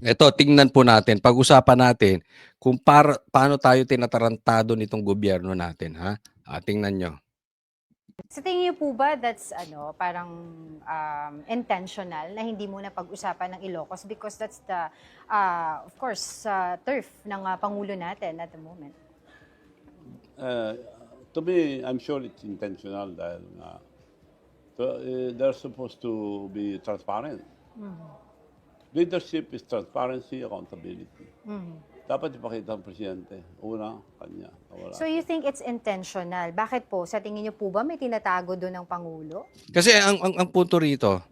Ito, tingnan po natin, pag-usapan natin kung paano tayo tinatarantado nitong gobyerno natin, ha? Tingnan nyo. Sa tingin niyo po ba that's parang intentional na hindi muna pag-usapan ng Ilocos because that's the of course turf ng pangulo natin at the moment. Uh, to me, I'm sure it's intentional dahil they're supposed to be transparent. Leadership is transparency, accountability. Dapat ipakita ng presidente. Una, kanya. Wala. So you think it's intentional? Bakit po? Sa tingin niyo po ba may tinatago doon ng pangulo? Kasi ang punto rito,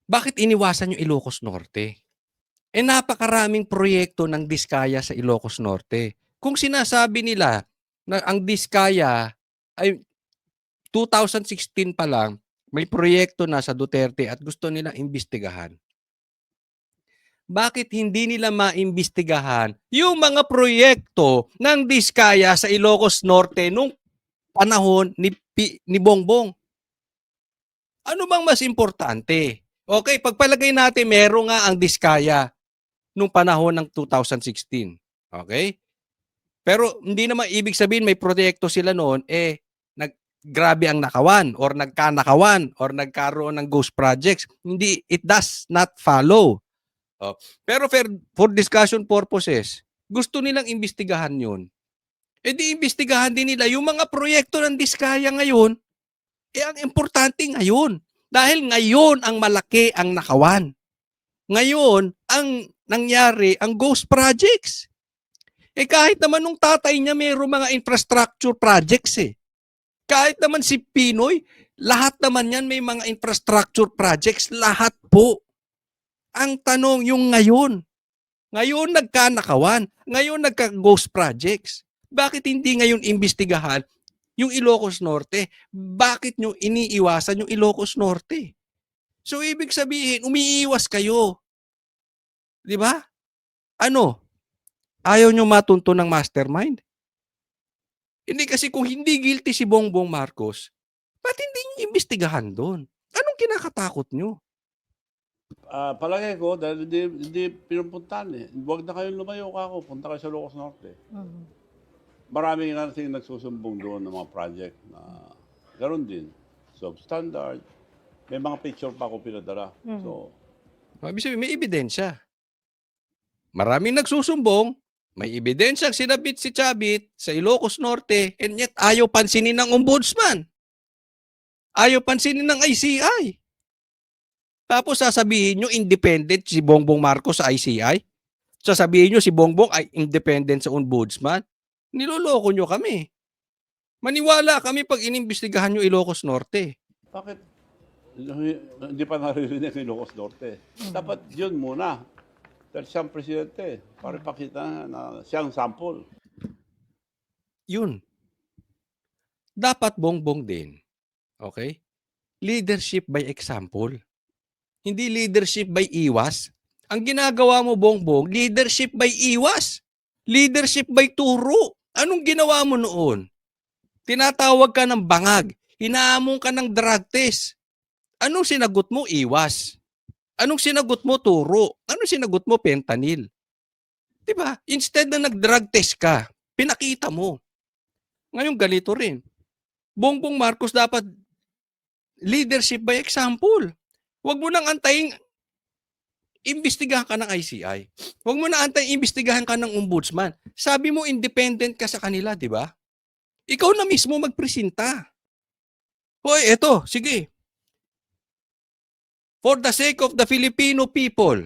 bakit iniwasan yung Ilocos Norte? Napakaraming proyekto ng Diskaya sa Ilocos Norte. Kung sinasabi nila na ang Diskaya ay 2016 pa lang, may proyekto na sa Duterte at gusto nilang imbestigahan. Bakit hindi nila maimbestigahan yung mga proyekto ng Diskaya sa Ilocos Norte nung panahon ni Bongbong? Ano bang mas importante? Okay, pagpalagay natin meron nga ang Diskaya nung panahon ng 2016. Okay? Pero hindi naman ibig sabihin may proyekto sila noon, grabe ang nakawan or nagkanakawan or nagkaroon ng ghost projects. Hindi, it does not follow. Pero for discussion purposes, gusto nilang imbestigahan yun. Di imbestigahan din nila yung mga proyekto ng Diskaya ngayon, ang importante ngayon. Dahil ngayon ang malaki ang nakawan. Ngayon, ang nangyari, ang ghost projects. Kahit naman nung tatay niya mayroong mga infrastructure projects Kahit naman si Pinoy, lahat naman yan may mga infrastructure projects, lahat po. Ang tanong yung ngayon. Ngayon nagkanakawan, ngayon nagka-ghost projects. Bakit hindi ngayon imbestigahan yung Ilocos Norte? Bakit nyo iniiwasan yung Ilocos Norte? So ibig sabihin, umiiwas kayo. Di ba? Ano? Ayaw nyo matunto ng mastermind? Hindi kasi kung hindi guilty si Bongbong Marcos, ba't hindi nyo imbestigahan doon? Anong kinakatakot nyo? Palagay ko, dahil hindi pinupuntahan Huwag na kayong lumayo ka ako, punta kayo sa Ilocos Norte. Maraming nating nagsusumbong doon ng mga project na ganoon din. Substandard. May mga picture pa ako pinadala. So, Ibig sabihin, may ebidensya. Maraming nagsusumbong, may ebidensyang sinabit si Chavit sa Ilocos Norte, and yet ayaw pansinin ng ombudsman. Ayaw pansinin ng ICI. Tapos sasabihin nyo, independent si Bongbong Marcos sa ICI? Sasabihin nyo si Bongbong ay independent sa ombudsman? Niloloko nyo kami. Maniwala kami pag inimbestigahan nyo Ilocos Norte. bakit hindi pa naririnig ng Ilocos Norte? Dapat yun muna. Dahil siyang presidente, para pakita na siyang sample. Yun. Dapat Bongbong din. Okay? Leadership by example. Hindi leadership by iwas. Ang ginagawa mo, Bongbong, leadership by iwas. Leadership by turo. Anong ginawa mo noon? Tinatawag ka ng bangag. Hinahamon ka ng drug test. Anong sinagot mo? Iwas. Anong sinagot mo? Turo. Anong sinagot mo? Fentanyl. Diba? Instead na nag-drug test ka, pinakita mo. Ngayon ganito rin. Bongbong Marcos dapat leadership by example. Huwag mo nang antayin imbestigahan ka ng ICI. Huwag mo na antayin imbestigahan ka ng ombudsman. Sabi mo independent ka sa kanila, di ba? Ikaw na mismo magpresenta. Hoy, eto, sige. For the sake of the Filipino people,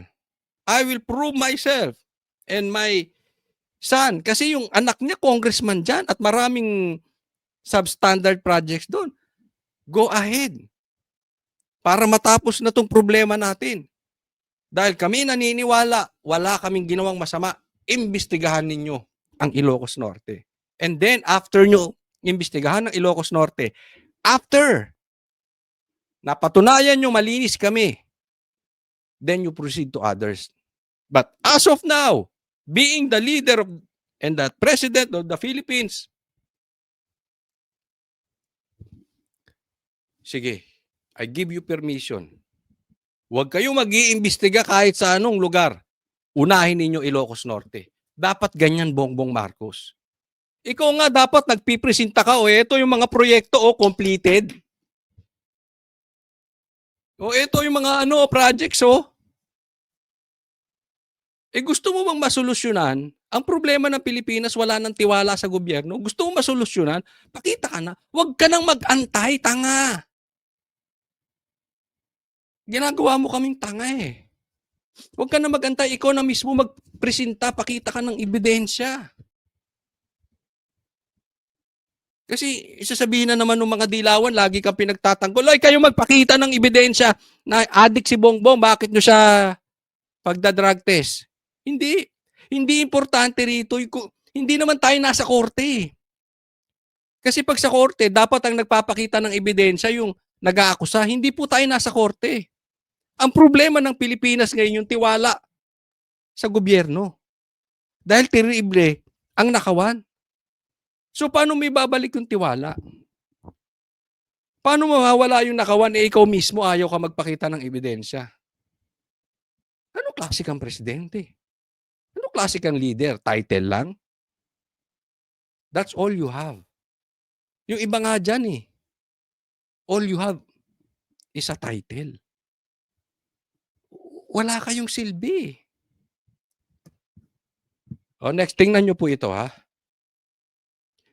I will prove myself and my son. Kasi yung anak niya, congressman dyan at maraming substandard projects doon. Go ahead. Para matapos na tong problema natin. Dahil kami naniniwala, wala kaming ginawang masama, imbestigahan ninyo ang Ilocos Norte. And then, after nyo imbestigahan ng Ilocos Norte, after napatunayan nyo malinis kami, then you proceed to others. But as of now, being the leader of, and the president of the Philippines, sige, I give you permission Huwag kayong mag-iimbestiga kahit sa anong lugar. Unahin ninyo Ilocos Norte. Dapat ganyan, Bongbong Marcos. Ikaw nga dapat nagpipresenta ka, o ito yung mga proyekto, o completed. O ito yung mga projects, o. Gusto mo bang masolusyonan? Ang problema ng Pilipinas, wala nang tiwala sa gobyerno. Gusto mo masolusyonan? Pakita ka na. Huwag ka nang mag-antay, tanga. Ginagawa mo kaming tanga eh. Huwag ka na mag-antay. Ikaw na mismo magpresenta, pakita ka ng ebidensya. Kasi sasabihin na naman ng mga dilawan, lagi kang pinagtatanggol, ay kayo magpakita ng ebidensya na addict si Bongbong, bakit nyo siya pagda-drug test? Hindi. Hindi importante rito. Hindi naman tayo nasa korte. Kasi pag sa korte, dapat ang nagpapakita ng ebidensya yung nag-aakusa. Hindi po tayo nasa korte. Ang problema ng Pilipinas ngayon yung tiwala sa gobyerno. Dahil terrible ang nakawan. So paano may babalik yung tiwala? Paano mawawala yung nakawan ikaw mismo ayaw ka magpakita ng ebidensya? Ano klase kang presidente? Ano klase kang leader? Title lang? That's all you have. Yung iba nga dyan eh. All you have is a title. Wala kayong silbi. O next, tingnan nyo po ito ha.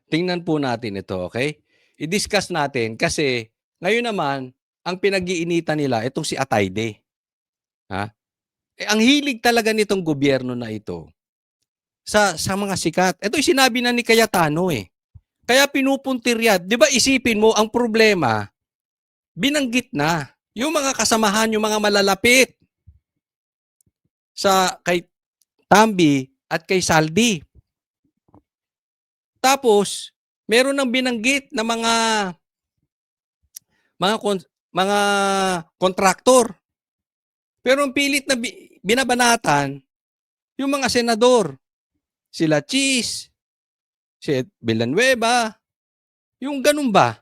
Tingnan po natin ito, okay? I-discuss natin kasi ngayon naman, ang pinag-iinitan nila, itong si Atayde. Ha? Ang hilig talaga nitong gobyerno na ito sa mga sikat. Ito yung sinabi na ni Cayetano eh. Kaya pinupuntir yan. Di ba isipin mo, ang problema, binanggit na. Yung mga kasamahan, yung mga malalapit kay Tambi at kay Saldi. Tapos, meron nang binanggit na mga kontraktor. Pero ang pilit na binabanatan, yung mga senador, sila Cheese, si Villanueva, yung ganun ba?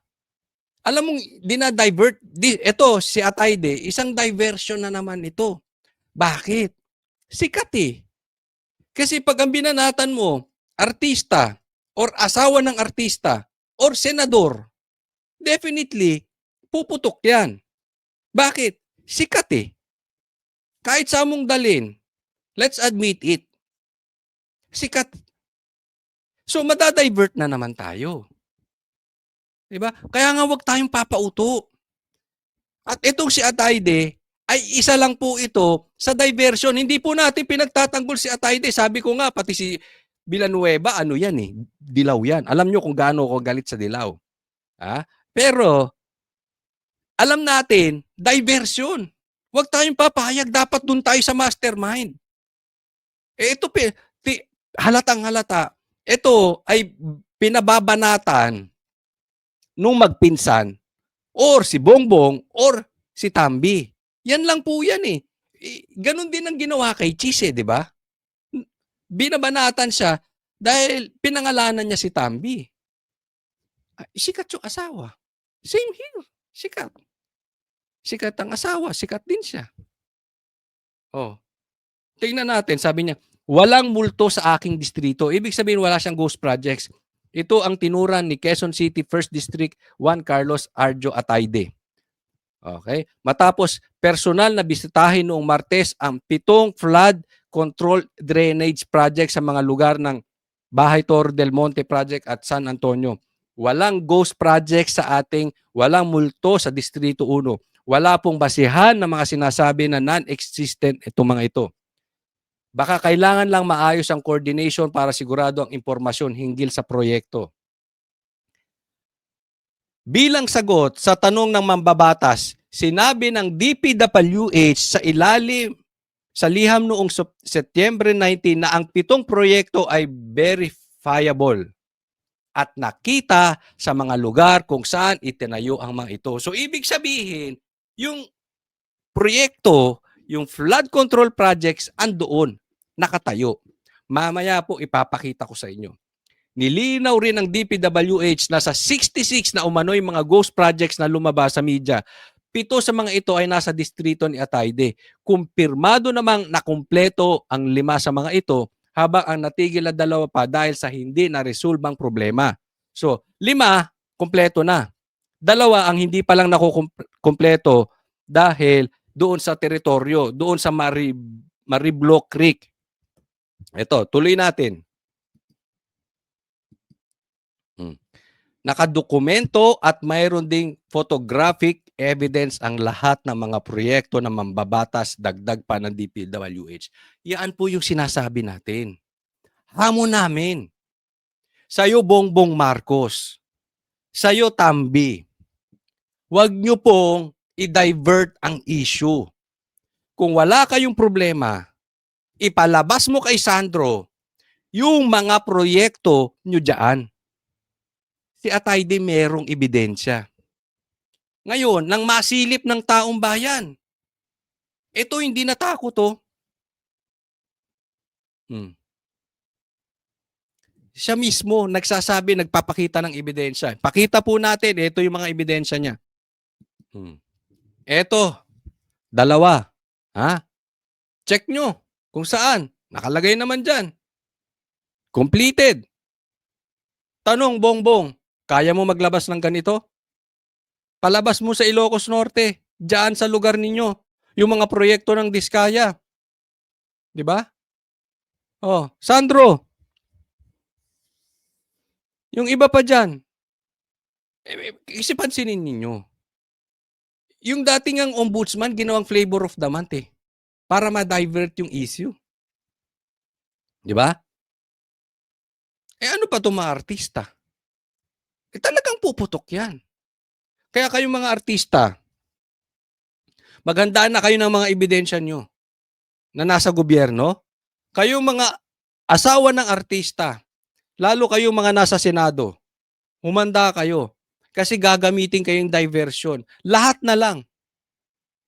Alam mong dinadivert, ito si Atayde, isang diversion na naman ito. Bakit? Sikat eh. Kasi pag ang binanatan mo, artista, or asawa ng artista, or senador, definitely, puputok yan. Bakit? Sikat eh. Kahit sa mong dalin, let's admit it. Sikat. So, madadivert na naman tayo. Diba? Kaya nga wag tayong papauto. At itong si Atayde, ay isa lang po ito sa diversion. Hindi po natin pinagtatanggol si Atayde. Sabi ko nga, pati si Villanueva, ano yan eh, dilaw yan. Alam nyo kung gaano ako galit sa dilaw. Ha? Pero, alam natin, diversion. Huwag tayong papayag, dapat dun tayo sa mastermind. Ito, halatang halata, ito ay pinababanatan nung magpinsan or si Bongbong or si Tambi. Yan lang po yan eh. Ganon din ang ginawa kay Cheese, di ba? Binabanatan siya dahil pinangalanan niya si Tambi. Sikat yung asawa. Same here. Sikat. Sikat ang asawa. Sikat din siya. Oh. Tingnan natin, sabi niya, walang multo sa aking distrito. Ibig sabihin, wala siyang ghost projects. Ito ang tinuran ni Quezon City 1st District 1 Carlos Arjo Atayde. Okay? Matapos personal na bisitahin noong Martes ang 7 flood control drainage project sa mga lugar ng Bahay Torre del Monte Project at San Antonio. Walang ghost project sa ating, walang multo sa Distrito 1. Wala pong basihan ng mga sinasabi na non-existent itong mga ito. Baka kailangan lang maayos ang coordination para sigurado ang impormasyon hinggil sa proyekto. Bilang sagot sa tanong ng mambabatas, sinabi ng DPWH sa ilalim sa liham noong Setyembre 19 na ang 7 proyekto ay verifiable at nakita sa mga lugar kung saan itinayo ang mga ito. So ibig sabihin, yung proyekto, yung flood control projects andoon, nakatayo. Mamaya po ipapakita ko sa inyo. Nilinaw rin ng DPWH na sa 66 na umano'y mga ghost projects na lumabas sa media, 7 sa mga ito ay nasa distrito ni Atayde. Kumpirmado namang nakumpleto ang 5 sa mga ito, habang ang natigil na 2 pa dahil sa hindi na-resolvang problema. So, 5, kumpleto na. 2 ang hindi pa lang nakukumpleto dahil doon sa teritoryo, doon sa Mariblo Creek. Ito, tuloy natin. Nakadokumento at mayroon ding photographic evidence ang lahat ng mga proyekto na mambabatas dagdag pa ng DPWH. Yan po yung sinasabi natin. Hamon namin. Sa'yo, Bongbong Marcos. Sa'yo, Tambi. Huwag nyo pong i-divert ang issue. Kung wala kayong problema, ipalabas mo kay Sandro yung mga proyekto nyo dyan. Si Atayde merong ebidensya. Ngayon, nang masilip ng taong bayan, ito hindi natakot to. Siya mismo nagsasabi, nagpapakita ng ebidensya. Pakita po natin, ito yung mga ebidensya niya. Ito, 2. Ha? Check nyo kung saan. Nakalagay naman dyan. Completed. Tanong, Bongbong, kaya mo maglabas ng ganito? Palabas mo sa Ilocos Norte, diyan sa lugar ninyo, yung mga proyekto ng Diskaya. Di ba? Oh, Sandro, yung iba pa dyan, isipansinin ninyo. Yung dating ang ombudsman, ginawang flavor of the month para ma-divert yung issue. Di ba? Ano pa itong mga artista? Talagang puputok yan. Kaya kayong mga artista, maghandaan na kayo ng mga ebidensya nyo na nasa gobyerno. Kayong mga asawa ng artista, lalo kayong mga nasa Senado, humanda kayo. Kasi gagamitin kayong diversion. Lahat na lang.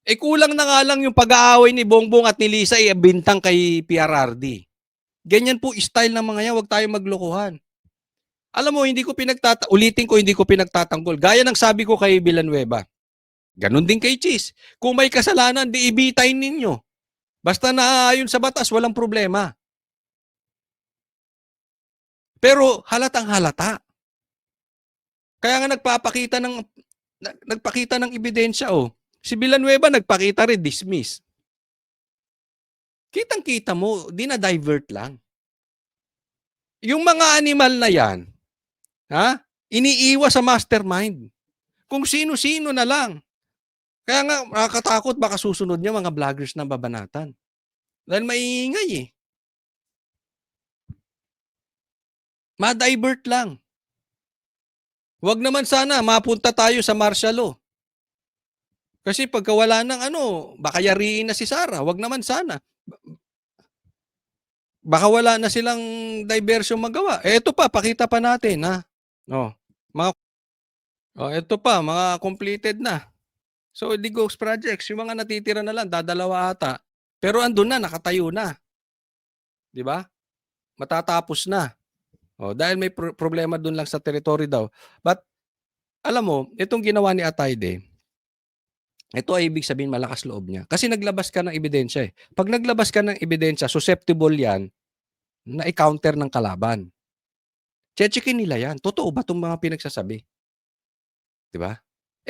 Kulang na nga lang yung pag-aaway ni Bongbong at ni Lisa bintang kay PRRD. Ganyan po style ng mga yan, huwag tayong maglokohan. Alam mo, ulitin ko, hindi ko pinagtatanggol. Gaya ng sabi ko kay Villanueva. Ganon din kay Cheese. Kung may kasalanan, di ibitain ninyo. Basta naayon sa batas, walang problema. Pero halatang halata. Kaya nga nagpakita ng ebidensya. Si Villanueva nagpakita rin, dismiss. Kitang-kita mo, dinadivert lang. Yung mga animal na yan, iniiwas sa mastermind. Kung sino-sino na lang. Kaya nga, nakakatakot, baka susunod niya mga vloggers na babanatan. Dahil maiingay Ma-divert lang. Huwag naman sana, mapunta tayo sa martial law. Kasi pagka wala ng baka yariin na si Sara. Huwag naman sana. Baka wala na silang diversion magawa. Ito pa, pakita pa natin, ha? Ito pa, mga completed na. So, the ghost projects, yung mga natitira na lang, dadalawa ata. Pero andun na, nakatayo na. Di ba? Matatapos na. Dahil may problema dun lang sa territory daw. But, alam mo, itong ginawa ni Atayde, ito ay ibig sabihin malakas loob niya. Kasi naglabas ka ng ebidensya Pag naglabas ka ng ebidensya, susceptible yan na i-counter ng kalaban. Chechikin nila yan. Totoo ba itong mga pinagsasabi? Diba?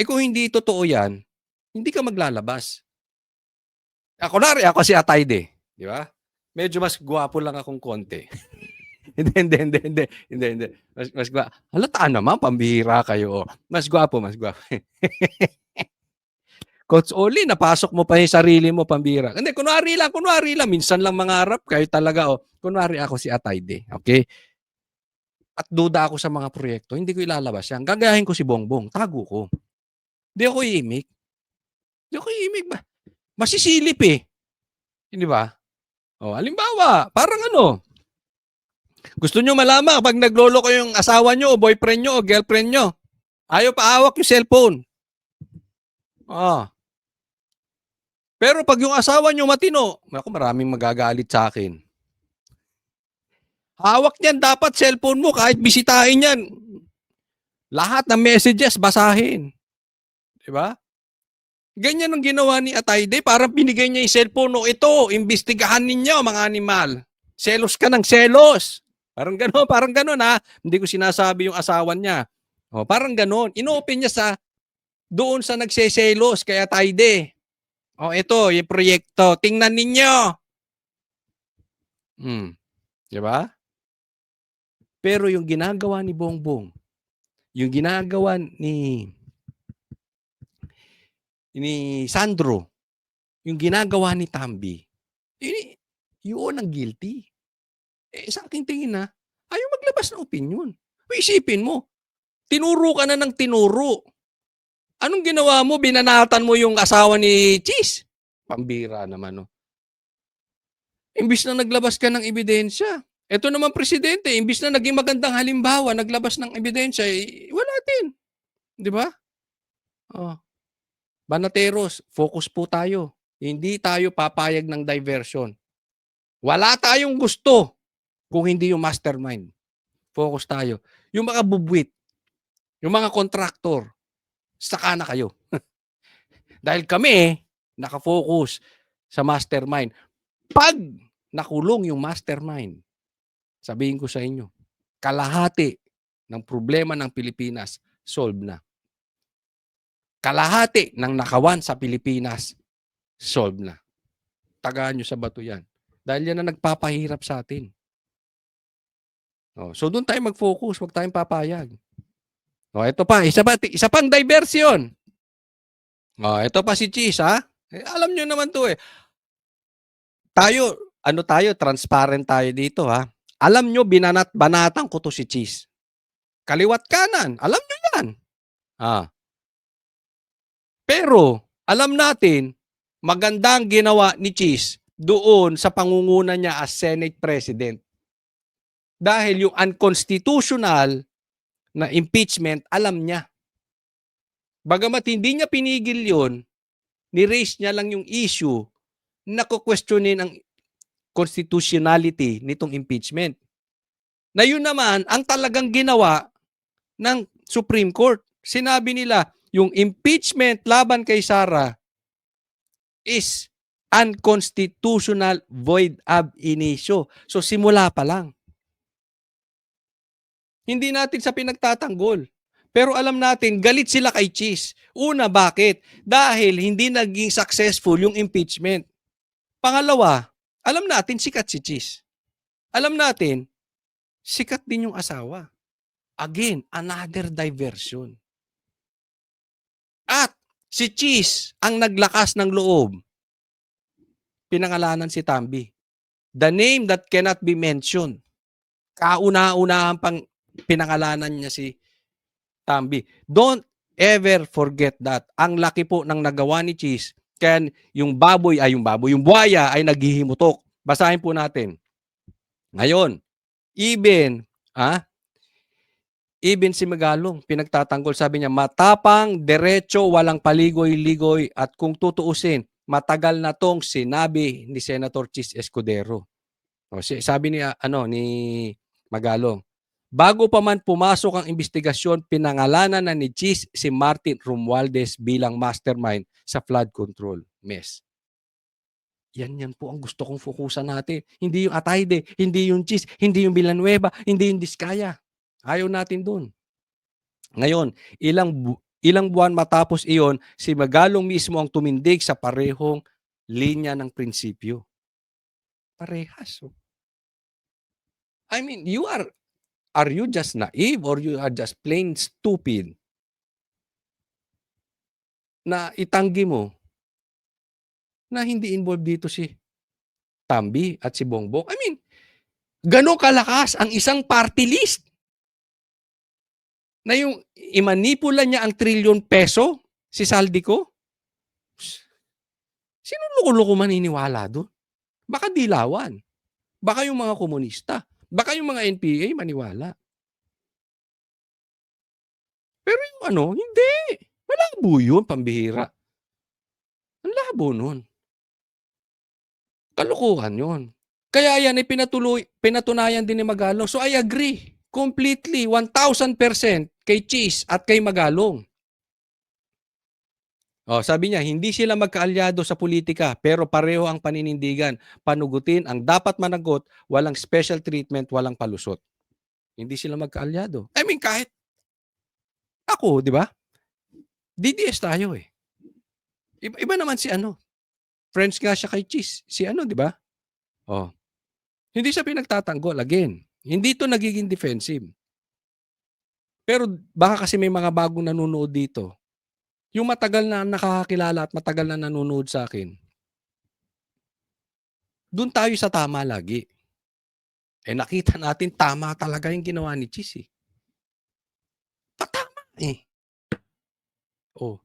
Kung hindi totoo yan, hindi ka maglalabas. Kunwari ako si Atayde. Diba? Medyo mas gwapo lang akong konti. Hindi. Mas gwapo. Halataan naman, pambihira kayo. Mas gwapo. Coach Oli, napasok mo pa yung sarili mo, pambira. Hindi, kunwari lang. Minsan lang mangarap kayo talaga. Kunwari ako si Atayde. Okay? At duda ako sa mga proyekto, hindi ko ilalabas yan. Gagayahin ko si Bongbong. Tago ko. Hindi ako iimik. Ba? Masisilip Hindi ba? Halimbawa, parang gusto nyo malaman pag naglolo ko yung asawa nyo o boyfriend nyo o girlfriend nyo. Ayaw paawak yung cellphone. Pero pag yung asawa nyo matino, maraming magagalit sa akin. Hawak niyan dapat cellphone mo kahit bisitahin yan. Lahat ng messages basahin. Diba? Ganyan ang ginawa ni Atayde. Parang binigay niya yung cellphone. O ito, imbestigahan ninyo mga animal. Selos ka ng selos. Parang gano'n ha. Hindi ko sinasabi yung asawa niya. O, parang gano'n. Inopen niya doon sa nagseselos kay Atayde. O ito, yung proyekto. Tingnan ninyo. Di ba? Pero yung ginagawa ni Bongbong, yung ginagawa ni Sandro, yung ginagawa ni Tambi, yun ang guilty. Sa aking tingin na, ayaw maglabas ng opinion. Isipin mo, tinuro ka na ng tinuro. Anong ginawa mo? Binanatan mo yung asawa ni Cheese. Pambira naman, no? Imbis na naglabas ka ng ebidensya. Ito naman presidente, imbis na naging magandang halimbawa, naglabas ng ebidensya, wala din. Di ba? Oh. Banateros, focus po tayo. Hindi tayo papayag ng diversion. Wala tayong gusto kung hindi yung mastermind. Focus tayo. Yung mga bubwit, yung mga kontraktor, saka na kayo. Dahil kami, nakafocus sa mastermind. Pag nakulong yung mastermind, sabihin ko sa inyo, kalahati ng problema ng Pilipinas, solve na. Kalahati ng nakawan sa Pilipinas, solve na. Tagaan nyo sa bato yan. Dahil yan ang nagpapahirap sa atin. So doon tayo mag-focus, huwag tayong papayag. Ito pa, isa pang diversion. Ito pa si Cheese, ha? Alam nyo naman to eh. Tayo, transparent tayo dito, ha? Alam nyo, banatan ko to si Cheese. Kaliwat kanan, alam nyo yan. Pero, alam natin, magandang ginawa ni Cheese doon sa pangunguna niya as Senate President. Dahil yung unconstitutional na impeachment, alam niya. Bagamat hindi niya pinigil yun, ni-raise niya lang yung issue na kukwestiyonin ang constitutionality nitong impeachment. Na yun naman ang talagang ginawa ng Supreme Court. Sinabi nila, yung impeachment laban kay Sara is unconstitutional void ab initio. So simula pa lang. Hindi natin sa pinagtatanggol. Pero alam natin, galit sila kay Cheese. Una, bakit? Dahil hindi naging successful yung impeachment. Pangalawa, alam natin sikat si Cheese. Alam natin, sikat din yung asawa. Again, another diversion. At si Cheese ang naglakas ng loob. Pinangalanan si Tambi. The name that cannot be mentioned. Kauna-unahan pang pinangalanan niya si Tambi. Don't ever forget that. Ang laki po ng nagawa ni Cheese. Kaya yung buhaya ay naghihimutok. Basahin po natin. Ngayon, even si Magalong, pinagtatanggol, sabi niya, matapang, derecho, walang paligoy-ligoy, at kung tutuusin, matagal na tong sinabi ni Senator Cheese Escudero. Sabi ni Magalong, bago pa man pumasok ang investigasyon, pinangalanan na ni Cheese si Martin Romualdez bilang mastermind sa flood control mess. Yan po ang gusto kong fokusan natin. Hindi yung Atayde, hindi yung Cheese, hindi yung Villanueva, hindi yung Diskaya. Ayaw natin dun. Ngayon, ilang buwan matapos iyon, si Magalong mismo ang tumindig sa parehong linya ng prinsipyo. Parehas. I mean, are you just naive or you are just plain stupid na itanggi mo na hindi involved dito si Tambi at si Bongbong? I mean, gano'ng kalakas ang isang party list na yung imanipula niya ang trilyon peso, si Saldico? Sino loko-loko maniniwala doon? Baka dilawan. Baka yung mga komunista. Baka yung mga NPA maniwala. Pero yung hindi. Malabo yun, pambihira. Ang labo nun. Kalukuhan yun. Kaya yan ay pinatunayan din ni Magalong. So I agree. Completely, 1,000% kay Cheese at kay Magalong. Oh, sabi niya, hindi sila magkaalyado sa politika pero pareho ang paninindigan. Panugutin ang dapat managot, walang special treatment, walang palusot. Hindi sila magkaalyado. I mean, kahit ako, di ba? DDS tayo eh. Iba naman si ano. Friends nga siya kay Cheese. Si ano, di ba? Oh. Hindi siya pinagtatanggol. Again, hindi to nagiging defensive. Pero baka kasi may mga bagong nanonood dito. Yung matagal na nakakakilala at matagal na nanonood sa akin, doon tayo sa tama lagi. Eh nakita natin tama talaga yung ginawa ni Cheese eh. Tama eh. Oh.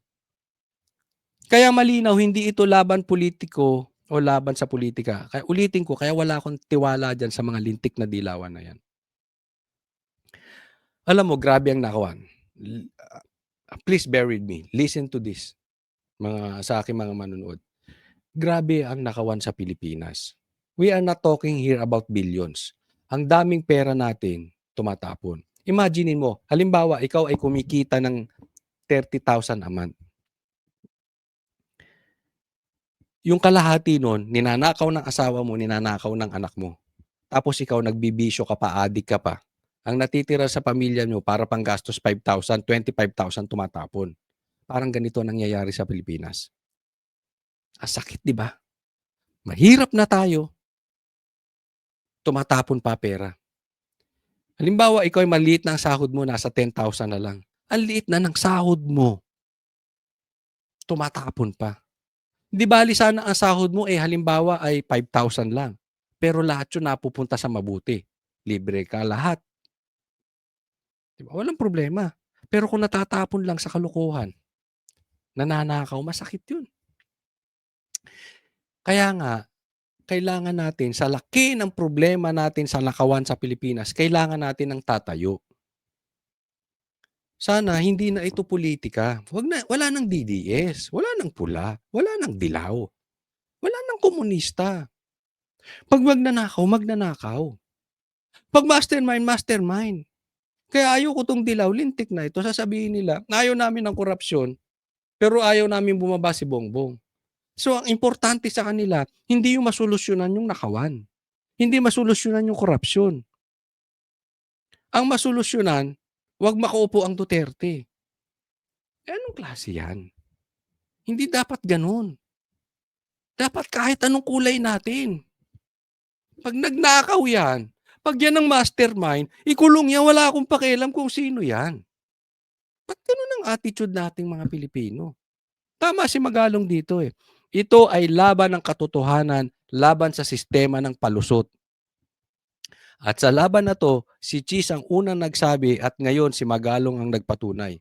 Kaya malinaw, hindi ito laban politiko o laban sa politika. Kaya ulitin ko, kaya wala akong tiwala dyan sa mga lintik na dilawan na yan. Alam mo, grabe ang nakawan. Please bear with me. Listen to this, sa aking mga manunood. Grabe ang nakawan sa Pilipinas. We are not talking here about billions. Ang daming pera natin tumatapon. Imaginin mo, halimbawa, ikaw ay kumikita ng 30,000 a month. Yung kalahati nun, ninanakaw ng asawa mo, ninanakaw ng anak mo. Tapos ikaw nagbibisyo ka pa, adik ka pa. Ang natitira sa pamilya nyo para pang gastos 5,000, 25,000 tumatapon. Parang ganito nangyayari sa Pilipinas. Ang sakit, di ba? Mahirap na tayo. Tumatapon pa pera. Halimbawa, ikaw ay maliit na ang sahod mo, nasa 10,000 na lang. Ang liit na ng sahod mo. Tumatapon pa. Di bali sana ang sahod mo halimbawa ay 5,000 lang. Pero lahat yun napupunta sa mabuti. Libre ka lahat. Diba? Walang problema. Pero kung natatapon lang sa kalukuhan, nananakaw, masakit yun. Kaya nga, kailangan natin, sa laki ng problema natin sa nakawan sa Pilipinas, kailangan natin ng tatayo. Sana hindi na ito politika. Wala nang DDS, wala nang pula, wala nang dilaw, wala nang komunista. Pag magnanakaw. Pag mastermind, mastermind. Kaya ayaw ko tong dilaw, lintik na ito. Sasabihin nila, ayaw namin ng korupsyon, pero ayaw namin bumaba si Bongbong. So, ang importante sa kanila, hindi yung masolusyonan yung nakawan. Hindi masolusyonan yung korupsyon. Ang masolusyonan, wag makaupo ang Duterte. Anong klase yan? Hindi dapat ganun. Dapat kahit anong kulay natin. Pag nagnakaw yan, pag yan ang mastermind, ikulong yan, wala akong pakialam kung sino yan. Ba't ganun ang attitude nating mga Pilipino? Tama si Magalong dito eh. Ito ay laban ng katotohanan, laban sa sistema ng palusot. At sa laban na to, si Cheese ang unang nagsabi at ngayon si Magalong ang nagpatunay.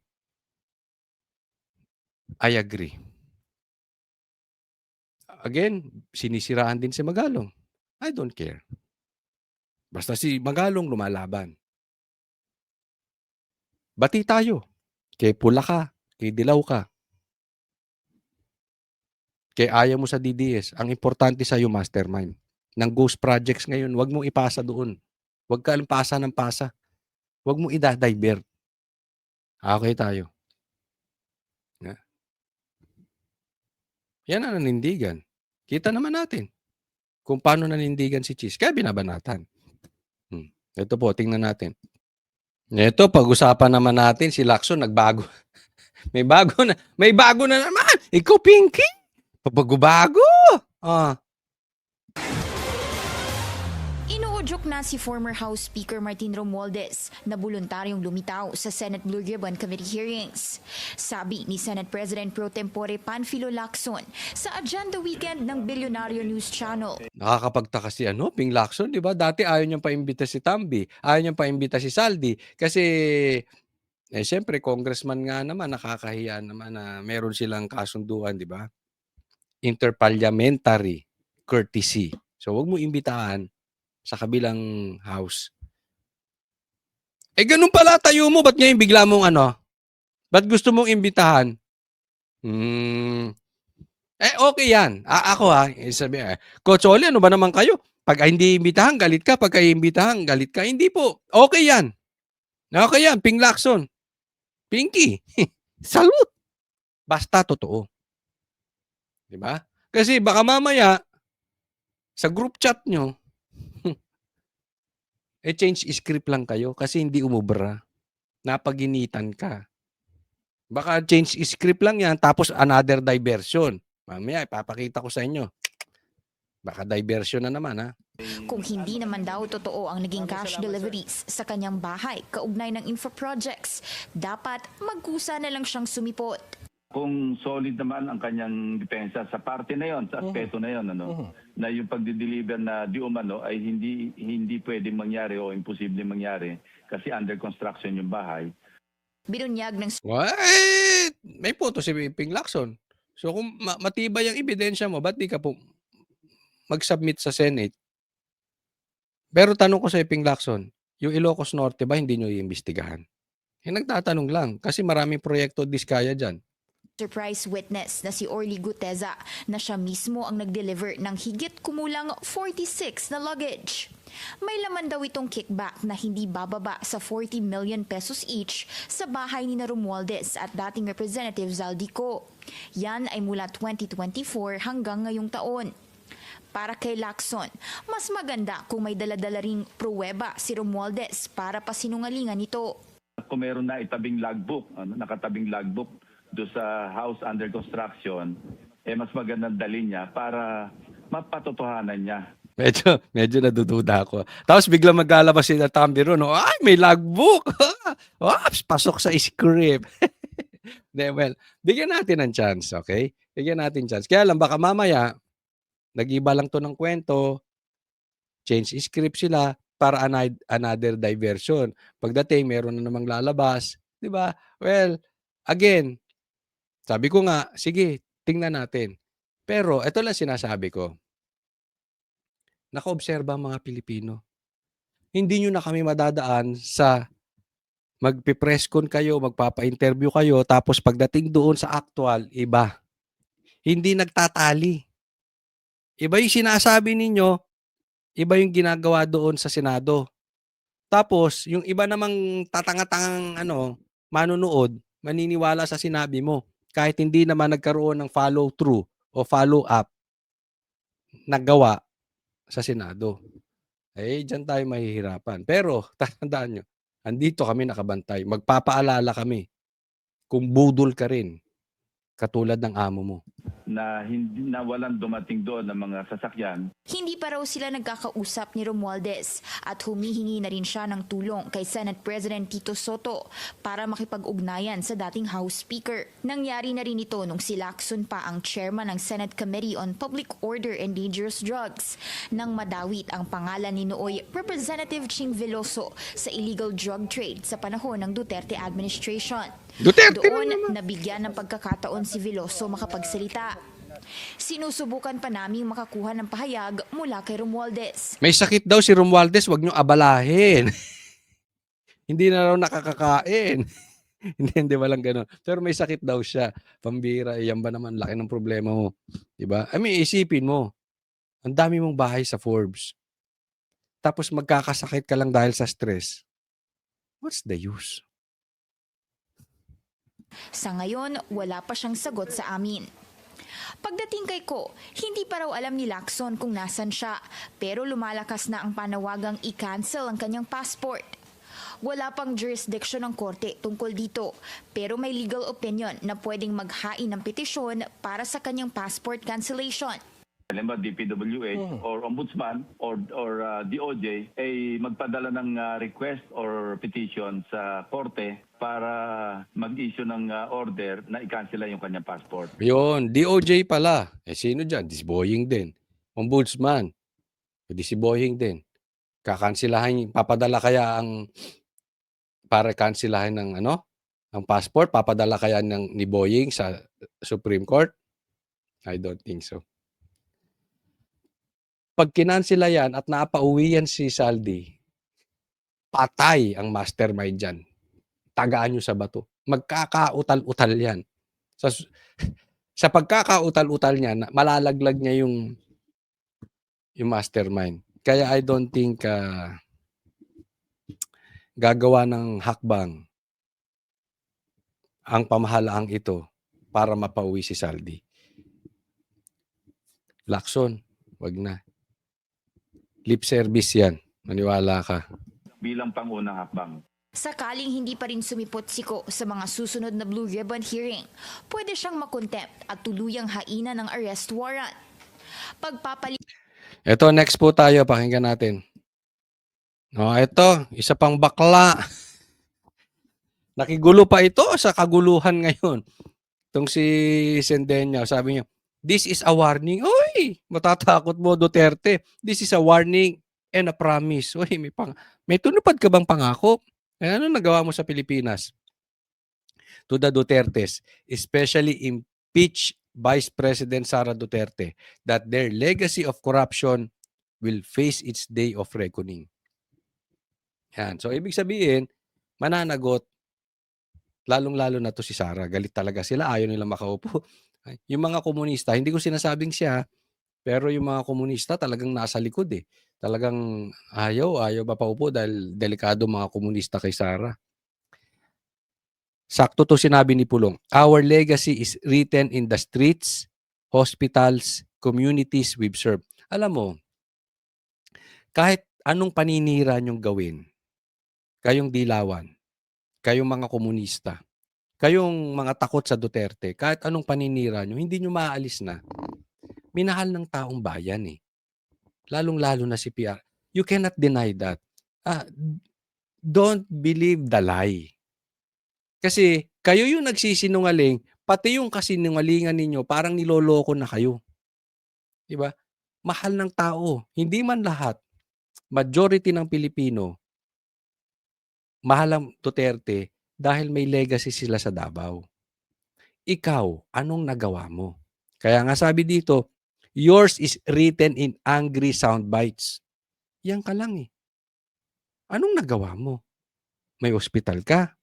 I agree. Again, sinisiraan din si Magalong. I don't care. Basta si Magalong lumalaban. Bati tayo. Kay pula ka, kay dilaw ka. Kay ayaw mo sa DDS. Ang importante sa'yo, mastermind. Ng ghost projects ngayon, wag mong ipasa doon. Wag ka lang pasa ng pasa. Wag mong i-divert. Okay tayo. Yan ang nanindigan. Kita naman natin kung paano nanindigan si Cheese. Kaya binabanatan. Ito po, tingnan natin. Ito, pag-usapan naman natin, si Lacson nagbago. May bago na naman. Ikaw, Pinky. Pagbago. Inuudyok na si former House Speaker Martin Romualdez na voluntaryong lumitaw sa Senate Blue Ribbon Committee hearings. Sabi ni Senate President Pro Tempore Panfilo Lacson sa Agenda Weekend ng Bilyonaryo News Channel. Nakakapagtaka si Ping Lacson, di ba? Dati ayaw niyang paimbita si Tambi, ayaw niyang paimbita si Saldi kasi siyempre congressman nga naman, nakakahiya naman na meron silang kasunduan, di ba? Interparliamentary courtesy. So wag mo imbitahan sa kabilang house. Ganun pala tayo mo, ba't ngayon bigla mong ba't gusto mong imbitahan? Okay yan. Ako sabi, Coach Oli, ano ba naman kayo? Pag hindi imbitahan, galit ka. Pag imbitahan, galit ka. Hindi po. Okay yan. Okay yan, Ping Lacson. Pinky. Salute. Basta totoo. 'Di ba? Kasi baka mamaya sa group chat nyo, change script lang kayo kasi hindi umubra. Napaginitan ka. Baka change script lang yan tapos another diversion. Mamaya ipapakita ko sa inyo. Baka diversion na naman, ha? Kung hindi naman daw totoo ang naging cash deliveries sa kanyang bahay kaugnay ng infra projects, dapat magkusa na lang siyang sumipot. Kung solid naman ang kanyang depensa sa parte na yon, sa aspeto na yon, na yung pagdi-deliver na di umano ay hindi pwedeng mangyari o imposible mangyari kasi under construction yung bahay. Binunyag ng What? May photo si Ping Lacson. So kung matibay ang ebidensya mo, ba't di ka po mag-submit sa Senate? Pero tanong ko sa Ping Lacson, yung Ilocos Norte ba hindi nyo iimbestigahan? Nagtatanong lang kasi maraming proyekto diskaya dyan. surprise witness na si Orly Guteza na siya mismo ang nag-deliver ng higit kumulang 46 na luggage. May laman daw itong kickback na hindi bababa sa 40 million pesos each sa bahay ni Romualdez at dating Representative Zaldico. Yan ay mula 2024 hanggang ngayong taon. Para kay Lacson, mas maganda kung may daladala ring pruweba si Romualdez para pasinungalingan ito. Kung meron na itabing logbook, nakatabing logbook do sa house under construction, mas magandang dalhin niya para mapatotohanan niya. Medyo nadududa ako. Tapos biglang maglalabas si Tambiro, no? Ay, may logbook! Oops, pasok sa script. Well, bigyan natin ng chance, okay? Bigyan natin chance. Kaya lang, baka mamaya, nag-iba lang to ng kwento, change script sila para another diversion. Pagdating, meron na namang lalabas. Di ba? Well, again, sabi ko nga, sige, tingnan natin. Pero, ito lang sinasabi ko. Nakaobserba ang mga Pilipino. Hindi nyo na kami madadaan sa magpipress-con kayo, magpapa-interview kayo, tapos pagdating doon sa actual, iba. Hindi nagtatali. Iba yung sinasabi ninyo, iba yung ginagawa doon sa Senado. Tapos, yung iba namang tatanga-tangang manunood, maniniwala sa sinabi mo. Kahit hindi naman nagkaroon ng follow-through o follow-up nagawa sa Senado. Diyan tayo mahihirapan. Pero, tandaan nyo, andito kami nakabantay. Magpapaalala kami kung budol ka rin, katulad ng amo mo. Na walang dumating doon ng mga sasakyan. Hindi pa raw sila nagkakausap ni Romualdez at humihingi na rin siya ng tulong kay Senate President Tito Soto para makipag-ugnayan sa dating House Speaker. Nangyari na rin ito nung si Lacson pa ang chairman ng Senate Committee on Public Order and Dangerous Drugs nang madawit ang pangalan ni nooy Representative Ching Veloso sa illegal drug trade sa panahon ng Duterte administration. Doon, nabigyan ng pagkakataon si Veloso makapagsalita. Sinusubukan pa naming makakuha ng pahayag mula kay Romualdez. May sakit daw si Romualdez, wag nyo abalahin. Hindi na raw nakakakain. hindi, walang gano'n. Pero may sakit daw siya. Pambira, yan ba naman, laki ng problema mo. Diba? Isipin mo, ang dami mong bahay sa Forbes. Tapos magkakasakit ka lang dahil sa stress. What's the use? Sa ngayon, wala pa siyang sagot sa amin. Pagdating kay Ko, hindi pa raw alam ni Lacson kung nasan siya, pero lumalakas na ang panawagang i-cancel ang kanyang passport. Wala pang jurisdiction ng korte tungkol dito, pero may legal opinion na pwedeng maghain ng petisyon para sa kanyang passport cancellation. Halimbawa, DPWH or Ombudsman or DOJ ay magpadala ng request or petition sa korte para mag-issue ng order na i-cancela yung kanyang passport. Yun, DOJ pala. Sino dyan? Si Boying din. Ombudsman. Si Boying din. Kakansilahan, papadala kaya para kansilahin ng ang passport, papadala kaya ni Boying sa Supreme Court? I don't think so. Pag kinansila yan at napauwi yan si Saldi, patay ang mastermind dyan. Tagaan nyo sa bato. Magkakautal-utal yan. Sa pagkakautal-utal niya, malalaglag niya yung mastermind. Kaya I don't think gagawa ng hakbang ang pamahalaang ito para mapauwi si Saldi. Lacson, wag na. Lip service yan. Maniwala ka. bilang pangunang hakbang. Sakaling hindi pa rin sumipot si Ko sa mga susunod na Blue Ribbon hearing, pwede siyang makontempt at tuluyang hainan ng arrest warrant. Ito, next po tayo. Pakinggan natin. No, ito, isa pang bakla. Nakigulo pa ito sa kaguluhan ngayon. Itong si Sendenya, sabi niya, this is a warning. Uy, matatakot mo, Duterte. This is a warning and a promise. Uy, may tunupad ka bang pangako? Eh, ano nagawa mo sa Pilipinas? To the Dutertes, especially impeached Vice President Sara Duterte, that their legacy of corruption will face its day of reckoning. Yan. So, ibig sabihin, mananagot, lalong-lalo na to si Sara. Galit talaga sila. Ayaw nila makaupo. Yung mga komunista, hindi ko sinasabing siya, pero yung mga komunista talagang nasa likod eh. Talagang ayaw mapaupo dahil delikado mga komunista kay Sara. Sakto to sinabi ni Pulong. Our legacy is written in the streets, hospitals, communities we've served. Alam mo, kahit anong paninira niyong gawin, kayong dilawan, kayong mga komunista, kayong mga takot sa Duterte, kahit anong paninira niyo, hindi niyo maaalis na. Minahal ng taong bayan eh. Lalong-lalo na si PR. You cannot deny that. Don't believe the lie. Kasi kayo yung nagsisinungaling, pati yung kasinungalingan ninyo, parang niloloko na kayo. Diba? Mahal ng tao. Hindi man lahat. Majority ng Pilipino, mahal ang Duterte dahil may legacy sila sa Davao. Ikaw, anong nagawa mo? Kaya nga sabi dito, yours is written in angry sound bites. Yan ka lang eh. Anong nagawa mo? May ospital ka?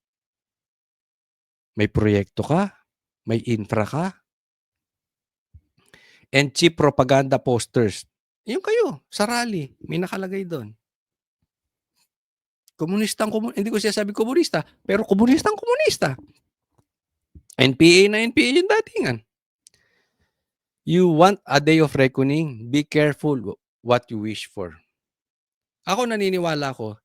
May proyekto ka? May infra ka? And cheap propaganda posters. Yung kayo, sa rally, may nakalagay doon. Hindi ko siya sabi komunista, pero komunistang komunista. NPA na NPA yung datingan. You want a day of reckoning, be careful what you wish for. Ako naniniwala ko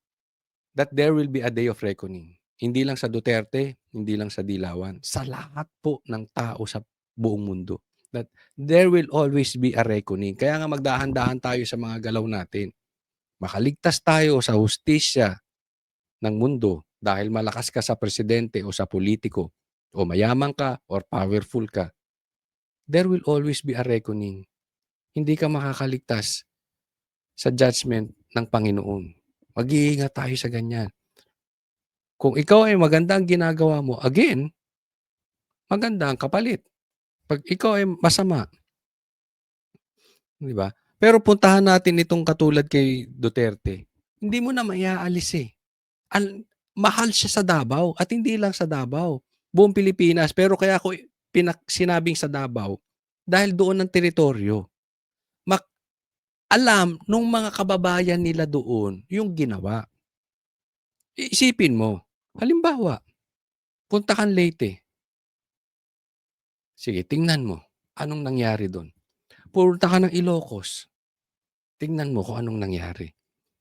that there will be a day of reckoning. Hindi lang sa Duterte, hindi lang sa Dilawan, sa lahat po ng tao sa buong mundo. That there will always be a reckoning. Kaya nga magdahan-dahan tayo sa mga galaw natin. Makaligtas tayo sa hustisya ng mundo dahil malakas ka sa presidente o sa politiko o mayaman ka or powerful ka. There will always be a reckoning. Hindi ka makakaligtas sa judgment ng Panginoon. Mag-iingat tayo sa ganyan. Kung ikaw ay maganda ang ginagawa mo, again, maganda ang kapalit. Pag ikaw ay masama, di ba? Pero puntahan natin itong katulad kay Duterte. Hindi mo na maiaalis eh. Mahal siya sa Davao at hindi lang sa Davao. Buong Pilipinas. Pero kaya ako sinabing sa Davao dahil doon ang teritoryo. Alam nung mga kababayan nila doon yung ginawa. Isipin mo, halimbawa, punta kang Leyte. Sige, tingnan mo anong nangyari doon. Punta ka ng Ilocos. Tingnan mo kung anong nangyari.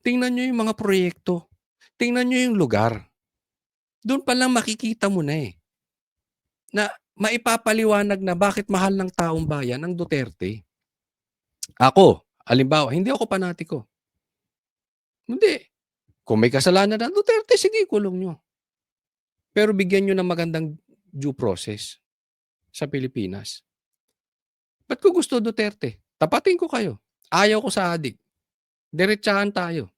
Tingnan nyo yung mga proyekto. Tingnan nyo yung lugar. Doon pa lang makikita mo na eh. Na maipapaliwanag na bakit mahal ng taong bayan ang Duterte. Ako, halimbawa, hindi ako panatiko. Hindi. Kung may kasalanan na Duterte, sige, kulong nyo. Pero bigyan nyo ng magandang due process sa Pilipinas. Ba't ko gusto Duterte? Tapatin ko kayo. Ayaw ko sa adik. Diretsahan tayo.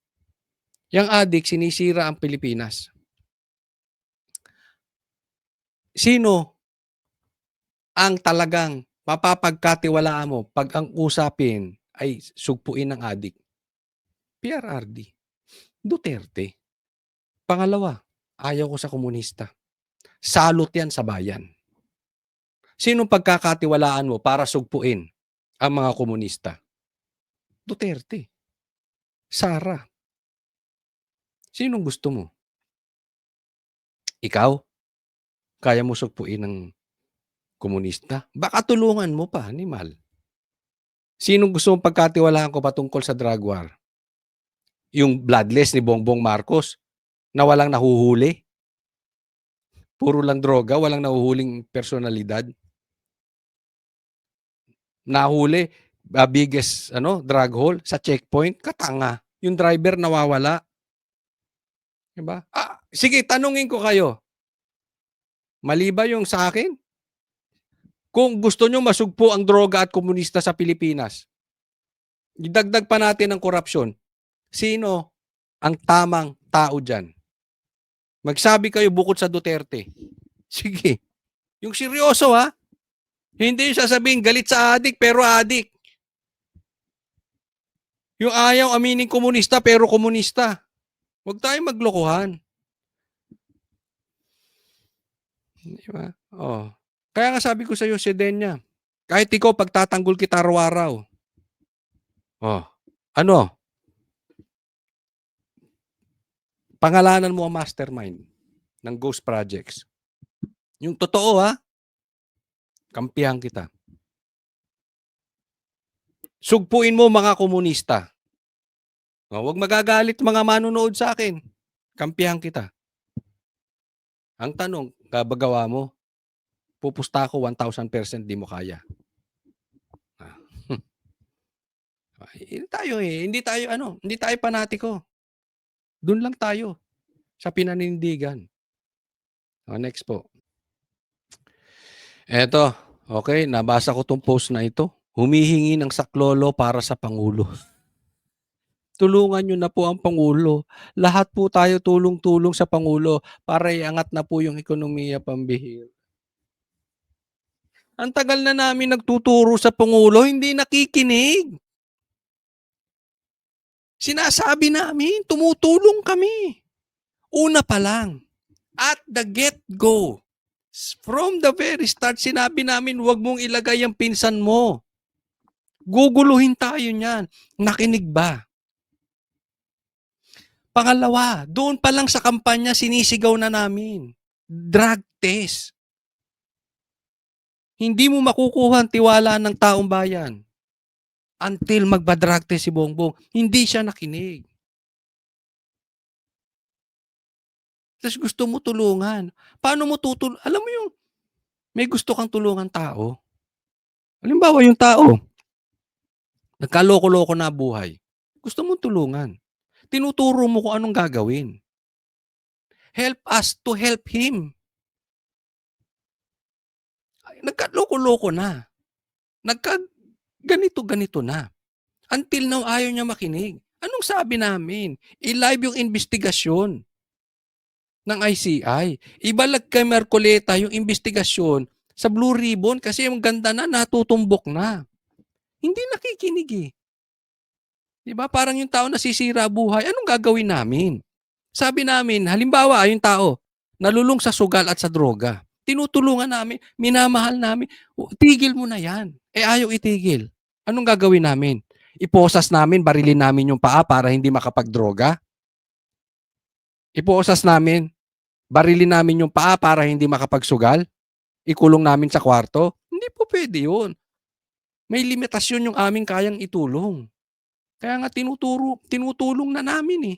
Yang adik, sinisira ang Pilipinas. Sino ang talagang mapapagkatiwalaan mo pag ang usapin ay sugpuin ng adik? PRRD. Duterte. Pangalawa, ayaw ko sa komunista. Salot yan sa bayan. Sinong pagkakatiwalaan mo para sugpuin ang mga komunista? Duterte. Sara. Sinong gusto mo? Ikaw? Kaya mo sugpuin ng komunista? Baka tulungan mo pa, animal. Sinong gusto mong pagkatiwalaan ko patungkol sa drug war? Yung bloodless ni Bongbong Marcos na walang nahuhuli? Puro lang droga, walang nahuhuling personalidad? Nahuli, biggest drug haul sa checkpoint, katanga. Yung driver nawawala. Diba? Sige, tanungin ko kayo. Mali ba yung sa akin? Kung gusto nyo masugpo ang droga at komunista sa Pilipinas, idagdag pa natin ang korupsyon. Sino ang tamang tao dyan? Magsabi kayo bukod sa Duterte. Sige. Yung seryoso ha. Hindi yung sasabihin galit sa adik pero adik. Yung ayaw aminin komunista pero komunista. Huwag tayong maglokohan. Di ba? Oh. Kaya nga sabi ko sa iyo, si Denya, kahit ikaw pagtatanggol kita araw-araw. Oh. Ano? Pangalanan mo ang mastermind ng Ghost Projects. Yung totoo ha, kampihan kita. Sugpuin mo mga komunista. Huwag magagalit mga manunood sa akin. Kampihan kita. Ang tanong, kabagawa mo, pupusta ako 1,000% di mo kaya. Hindi tayo hindi tayo panatiko. Doon lang tayo sa pinanindigan. Next po. Eto, okay, nabasa ko tong post na ito. Humihingi ng saklolo para sa Pangulo. Tulungan nyo na po ang Pangulo. Lahat po tayo tulong-tulong sa Pangulo para iangat na po yung ekonomiya pambihir. Ang tagal na namin nagtuturo sa Pangulo, hindi nakikinig. Sinasabi namin, tumutulong kami. Una pa lang, at the get-go, from the very start, sinabi namin, huwag mong ilagay ang pinsan mo. Guguluhin tayo niyan. Nakinig ba? Pangalawa, doon pa lang sa kampanya, sinisigaw na namin. Drug test. Hindi mo makukuha ang tiwala ng taong bayan until magba-drug test si Bongbong. Hindi siya nakinig. Tapos gusto mo tulungan. Paano mo tutulungan? Alam mo yung may gusto kang tulungan tao. Halimbawa yung tao, nagkaloko-loko na buhay. Gusto mong tulungan. Tinuturo mo kung anong gagawin. Help us to help him. Nagkaloko-loko na. Ganito-ganito na. Until now, ayaw niya makinig. Anong sabi namin? I-live yung investigasyon ng ICI. Ibalag kay Mercoleta yung investigasyon sa Blue Ribbon kasi yung ganda na, natutumbok na. Hindi nakikinig eh. Diba? Parang yung tao nasisira buhay. Anong gagawin namin? Sabi namin, halimbawa, yung tao, nalulung sa sugal at sa droga. Tinutulungan namin, minamahal namin. Tigil mo na yan. Ayaw itigil. Anong gagawin namin? Iposas namin, barilin namin yung paa para hindi makapagdroga? Iposas namin, barilin namin yung paa para hindi makapagsugal? Ikulong namin sa kwarto? Hindi po pwede yun. May limitasyon yung aming kayang itulong. Kaya nga tinutulong na namin eh.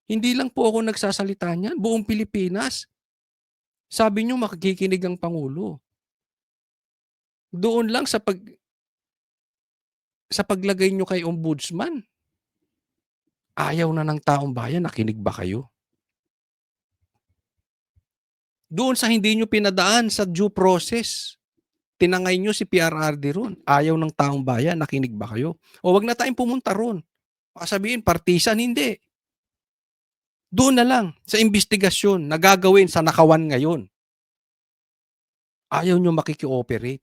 Hindi lang po ako nagsasalita niyan, buong Pilipinas. Sabi niyo makikinig ang Pangulo. Doon lang sa paglagay niyo kay Ombudsman. Ayaw na ng taong bayan, nakinig ba kayo? Doon sa hindi niyo pinadaan sa due process. Tinangay niyo si PRRD ron. Ayaw ng taong bayan, nakinig ba kayo? O wag na tayong pumunta ron. Baka sabihin, partisan, hindi. Doon na lang sa investigasyon na gagawin sa nakawan ngayon. Ayaw nyo makiki-operate.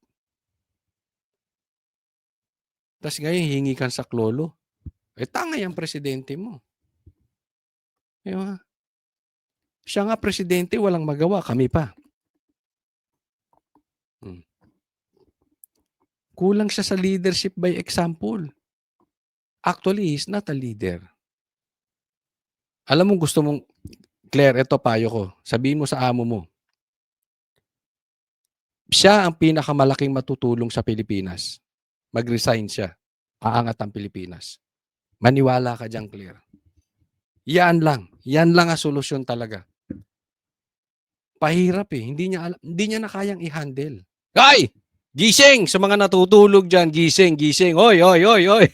Tapos ngayon, hingi kang saklolo. Tangay ang presidente mo. Diba? Siya nga presidente, walang magawa. Kami pa. Kulang siya sa leadership by example. Actually, he's not a leader. Alam mo, gusto mong, Claire, ito payo ko. Sabihin mo sa amo mo. Siya ang pinakamalaking matutulong sa Pilipinas. mag-resign siya. Aangat ang Pilipinas. Maniwala ka diyan, Claire. Yan lang. Yan lang ang solusyon talaga. Pahirap eh. Hindi niya na kayang i-handle. Ay! Gising! Sa mga natutulog dyan, gising, gising. Oy, oy, oy, oy.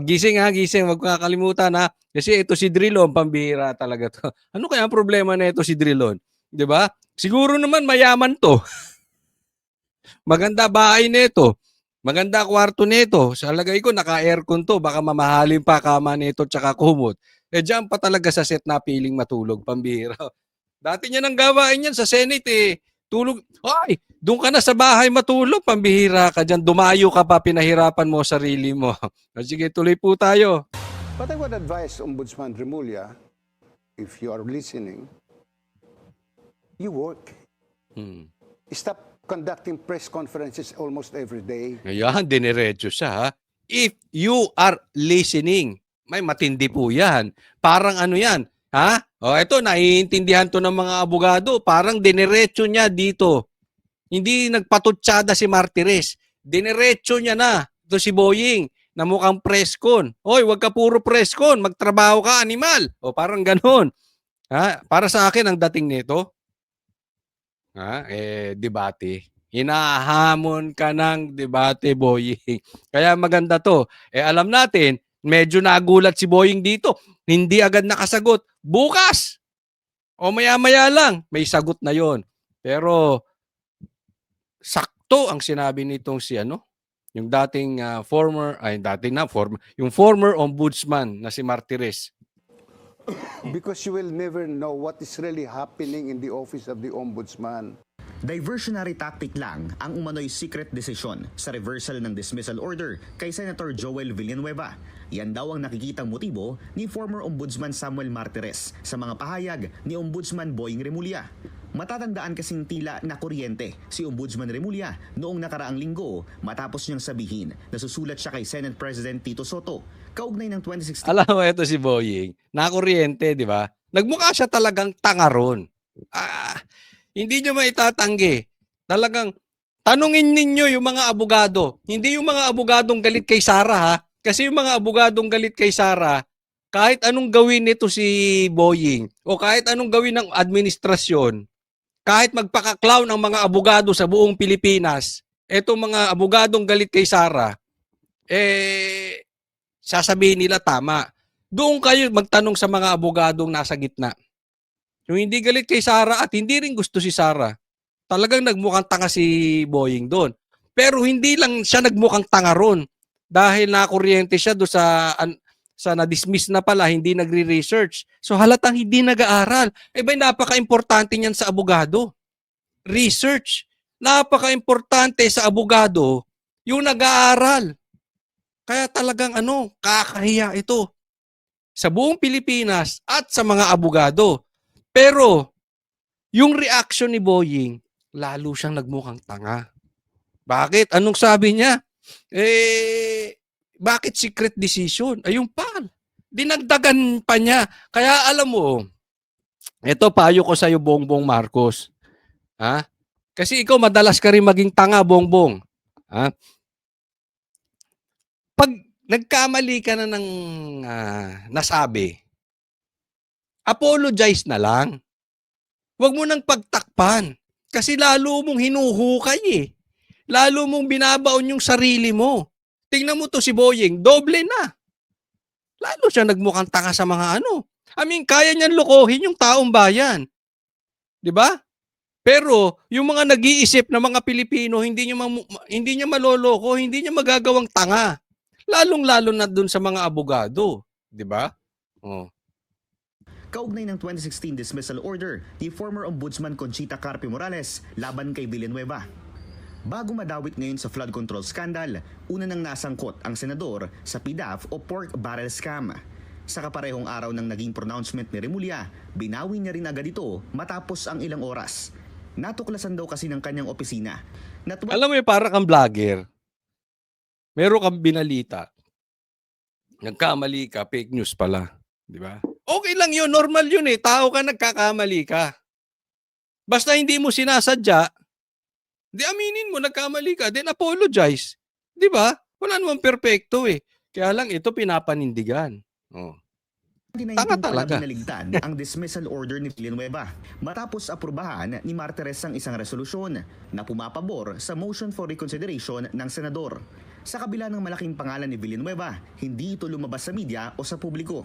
Gising ha, gising. Huwag kakalimutan ha. Kasi ito si Drilon, pambihira talaga to. Ano kaya ang problema na ito si Drilon? 'Di ba? Siguro naman mayaman to. Maganda bahay nito. Maganda kwarto nito. Sa lagay ko naka-aircon to, baka mamahalin pa kama nito tsaka kumot. Diyan pa talaga sa set na piling matulog, pambihira. Dati niya nang gawain yan sa Senate eh. Tulog. Ay, doon ka na sa bahay matulog, pambihira ka diyan. Dumayo ka pa, pinahirapan mo sarili mo. Sige, tuloy po tayo. But I would advise Ombudsman Remulla, if you are listening, you work. Stop conducting press conferences almost every day. Ayan, diniretso siya ha. If you are listening, may matindi po yan. Parang ano yan, ha? O eto, naiintindihan to ng mga abogado. Parang diniretso niya dito. Hindi nagpatutsyada si Martires. Diniretso niya na. Ito si Boying na mukhang preskon. Hoy, wag ka puro preskon. Magtrabaho ka, animal. O parang ganun. Ha? Para sa akin, ang dating nito, debate. Hinahamon ka ng debate, Boying. Kaya maganda to. Alam natin, medyo nagulat si Boying dito. Hindi agad nakasagot. Bukas! O maya-maya lang, may sagot na yon. Pero, sakto ang sinabi nitong si yung dating yung former ombudsman na si Martires. Because you will never know what is really happening in the office of the Ombudsman. Diversionary tactic lang ang umano'y secret decision sa reversal ng dismissal order kay Senator Joel Villanueva. Yan daw ang nakikitang motibo ni former Ombudsman Samuel Martires sa mga pahayag ni Ombudsman Boying Remulla. Matatandaan kasing tila na kuryente si Ombudsman Remulla noong nakaraang linggo matapos niyang sabihin na susulat siya kay Senate President Tito Soto kaugnay ng 2016. Alam mo, ito si Boying, nakuryente, di ba? Nagmukha siya talagang tanga ron. Hindi nyo maitatanggi. Talagang, tanungin ninyo yung mga abogado. Hindi yung mga abogadong galit kay Sara ha. Kasi yung mga abogadong galit kay Sara, kahit anong gawin nito si Boying, o kahit anong gawin ng administrasyon, kahit magpaka-clown ang mga abogado sa buong Pilipinas, etong mga abogadong galit kay Sara, sasabihin nila tama. Doon kayo magtanong sa mga abogadong nasa gitna. Yung hindi galit kay Sara at hindi rin gusto si Sara, talagang nagmukhang tanga si Boying doon. Pero hindi lang siya nagmukhang tanga ron dahil nakuryente siya doon sa na-dismiss na pala, hindi nagre-research. So halatang hindi nag-aaral. Ba'y napaka-importante niyan sa abogado. Research. Napaka-importante sa abogado yung nag-aaral. Kaya talagang kakahiya ito sa buong Pilipinas at sa mga abogado. Pero, yung reaction ni Boying, lalo siyang nagmukhang tanga. Bakit? Anong sabi niya? Bakit secret decision? Ayun pal. Dinagdagan pa niya. Kaya alam mo, ito payo ko sa'yo, Bongbong Marcos. Ha? Kasi ikaw madalas ka rin maging tanga, Bongbong. Ha? Pag nagkamali ka na ng nasabi, apologize na lang. Huwag mo nang pagtakpan. Kasi lalo mong hinuhukay eh. Lalo mong binabaon yung sarili mo. Tingnan mo to si Boying, doble na. Lalo siya nagmukhang tanga sa mga kaya niyan lokohin yung taong bayan. 'Di ba? Pero yung mga nag-iisip na mga Pilipino, hindi niya maloloko, hindi niya magagawang tanga. Lalong-lalo na dun sa mga abogado, 'di ba? Oh. Kaugnay ng 2016 dismissal order ni former Ombudsman Conchita Carpio Morales laban kay Villanueva. Bago madawit ngayon sa flood control scandal, una nang nasangkot ang senador sa PDAF o pork barrel scam. Sa kaparehong araw ng naging pronouncement ni Remulla, binawi niya rin agad ito matapos ang ilang oras. Natuklasan daw kasi ng kanyang opisina. Alam mo yung parang kang vlogger. Meron kang binalita. Nagkamali ka, fake news pala. Di ba? Okay lang yun, normal yun eh. Tao ka, nagkakamali ka. Basta hindi mo sinasadya, Di aminin mo, nagkamali ka, then apologize. Di ba? Wala namang perpekto eh. Kaya lang ito pinapanindigan. Oh. Tanga 2019 pala talaga. binaligtad ang dismissal order ni Villanueva matapos aprubahan ni Martires ang isang resolusyon na pumapabor sa motion for reconsideration ng senador. Sa kabila ng malaking pangalan ni Villanueva, hindi ito lumabas sa media o sa publiko.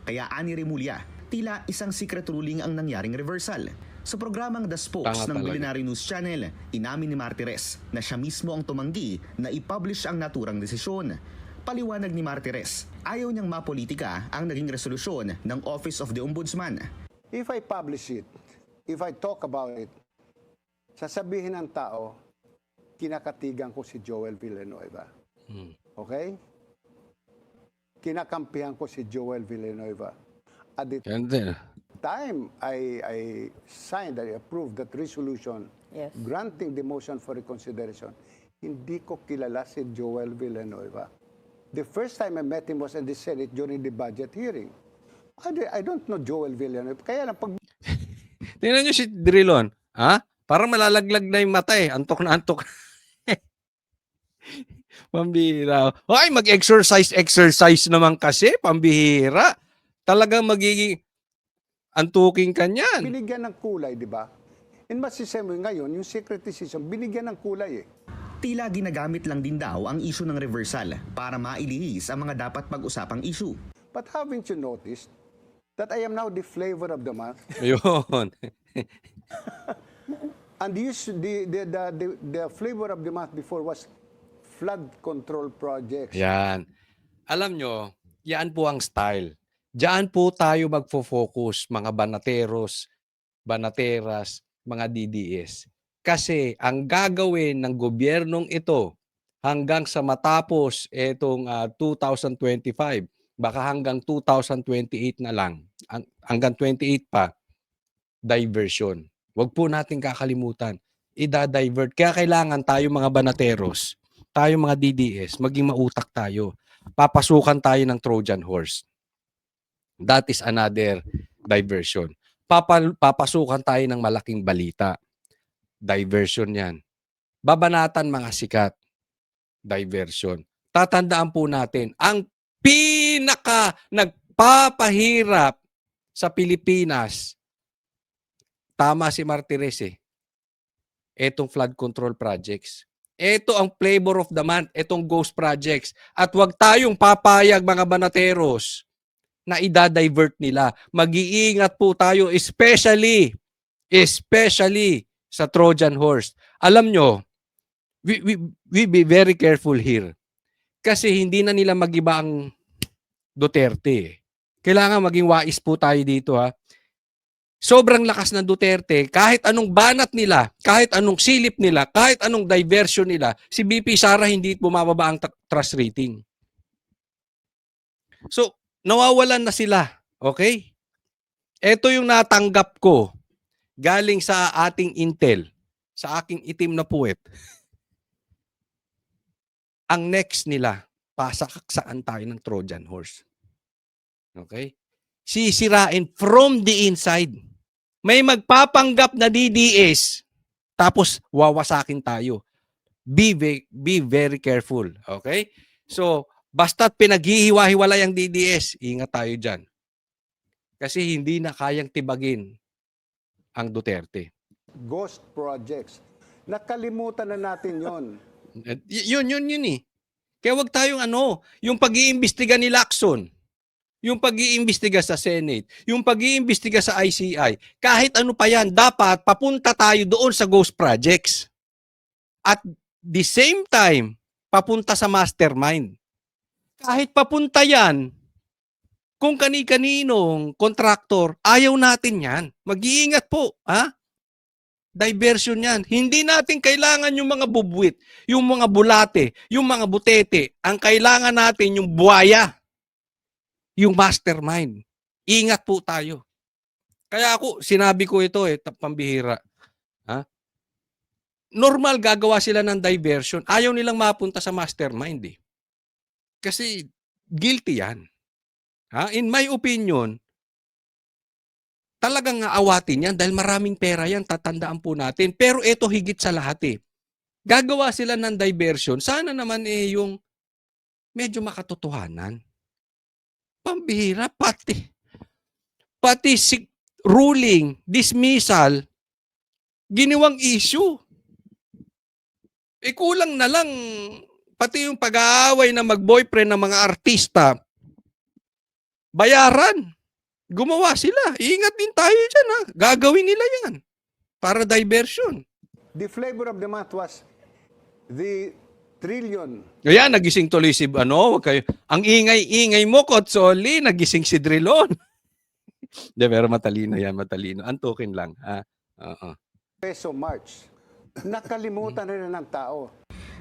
Kaya ani Remulla, tila isang secret ruling ang nangyaring reversal. Sa programang The Spokes Tanga ng talaga. Billionaire News Channel, inamin ni Martires na siya mismo ang tumanggi na i-publish ang naturang desisyon. Paliwanag ni Martires, ayaw niyang mapolitika ang naging resolusyon ng Office of the Ombudsman. If I publish it, if I talk about it, sasabihin ng tao, kinakatigan ko si Joel Villanueva. Okay? Kinakampihan ko si Joel Villanueva. At the Yan din. time I signed, I approved that resolution Yes. granting the motion for reconsideration, hindi ko kilala si Joel Villanueva. The first time I met him was in the Senate during the budget hearing. I don't know Joel Villanueva. Kaya lang, pag Tingnan nyo si Drilon. Ha? Parang malalaglag na yung mata eh. Antok na antok. Pambihira. Ay, mag-exercise naman kasi. Pambihira. Talagang magiging antuking ka niyan. binigyan ng kulay, di ba? In masisemi ngayon, yung secret decision, binigyan ng kulay eh. Tila ginagamit lang din daw ang issue ng reversal para mailihis ang mga dapat pag-usapang issue. But haven't you noticed that I am now the flavor of the month? Ayun. And the flavor of the month before was flood control projects. Yan. Alam nyo, yan po ang style. Diyan po tayo magfo-focus, mga banateros, banateras, mga DDS. Kasi ang gagawin ng gobyernong ito hanggang sa matapos itong 2025, baka hanggang 2028 na lang, hanggang 28 pa, diversion. Huwag po natin kakalimutan, i-divert. Kaya kailangan tayo mga banateros, tayo mga DDS, maging mautak tayo. Papasukan tayo ng Trojan horse. That is another diversion. Papasukan tayo ng malaking balita. Diversion yan. Babanatan mga sikat. Diversion. Tatandaan po natin, ang pinaka nagpapahirap sa Pilipinas, tama si Martires eh, etong flood control projects. Ito ang flavor of the month, etong ghost projects. At wag tayong papayag mga banateros na i-divert nila. Mag-iingat po tayo, especially sa Trojan horse. Alam nyo, we be very careful here. Kasi hindi na nila magiba ang Duterte. Kailangan maging wais po tayo dito ha. Sobrang lakas ng Duterte, kahit anong banat nila, kahit anong silip nila, kahit anong diversion nila, si BP Sara hindi bumababa ang trust rating. So, nawawalan na sila. Okay? Ito yung natanggap ko galing sa ating intel, sa aking itim na puwet. Ang next nila, pasakaksaan tayo ng Trojan horse. Okay? Sisirain from the inside. May magpapanggap na DDS, tapos wawasakin tayo. Be very careful. Okay? So, basta't pinaghihiwa-hiwalay ang DDS, ingat tayo dyan. Kasi hindi na kayang tibagin ang Duterte. Ghost projects. Nakalimutan na natin yon. Yun eh. Kaya wag tayong yung pag-iimbestiga ni Lacson, yung pag-iimbestiga sa Senate, yung pag-iimbestiga sa ICI, kahit ano pa yan, dapat papunta tayo doon sa ghost projects. At the same time, papunta sa mastermind. Kahit papunta yan, kung kani-kaninong kontraktor, ayaw natin yan. Mag-iingat po, ha? Diversion yan. Hindi natin kailangan yung mga bubwit, yung mga bulate, yung mga butete. Ang kailangan natin yung buhaya, yung mastermind. Ingat po tayo. Kaya ako, sinabi ko ito pambihira. Ha? Normal gagawa sila ng diversion. Ayaw nilang mapunta sa mastermind eh. Kasi guilty yan. Ha? In my opinion, talagang aawatin yan dahil maraming pera yan, tatandaan po natin. Pero ito higit sa lahat eh. gagawa sila ng diversion. Sana naman yung medyo makatotohanan. Pambihira, pati ruling, dismissal, giniwang issue. Kulang na lang, pati yung pag-aaway na mag-boyfriend ng mga artista, bayaran. Gumawa sila. Ingat din tayo dyan, ha. Gagawin nila yan. Para diversion. The flavor of the month was the trillion. Kaya nagising tuloy si, wag kayo. Ang ingay-ingay mo, Kotsoli, nagising si Drilon. De, pero matalino yan, matalino. Antukin lang, ha. Peso March. Nakalimutan na rin ng tao.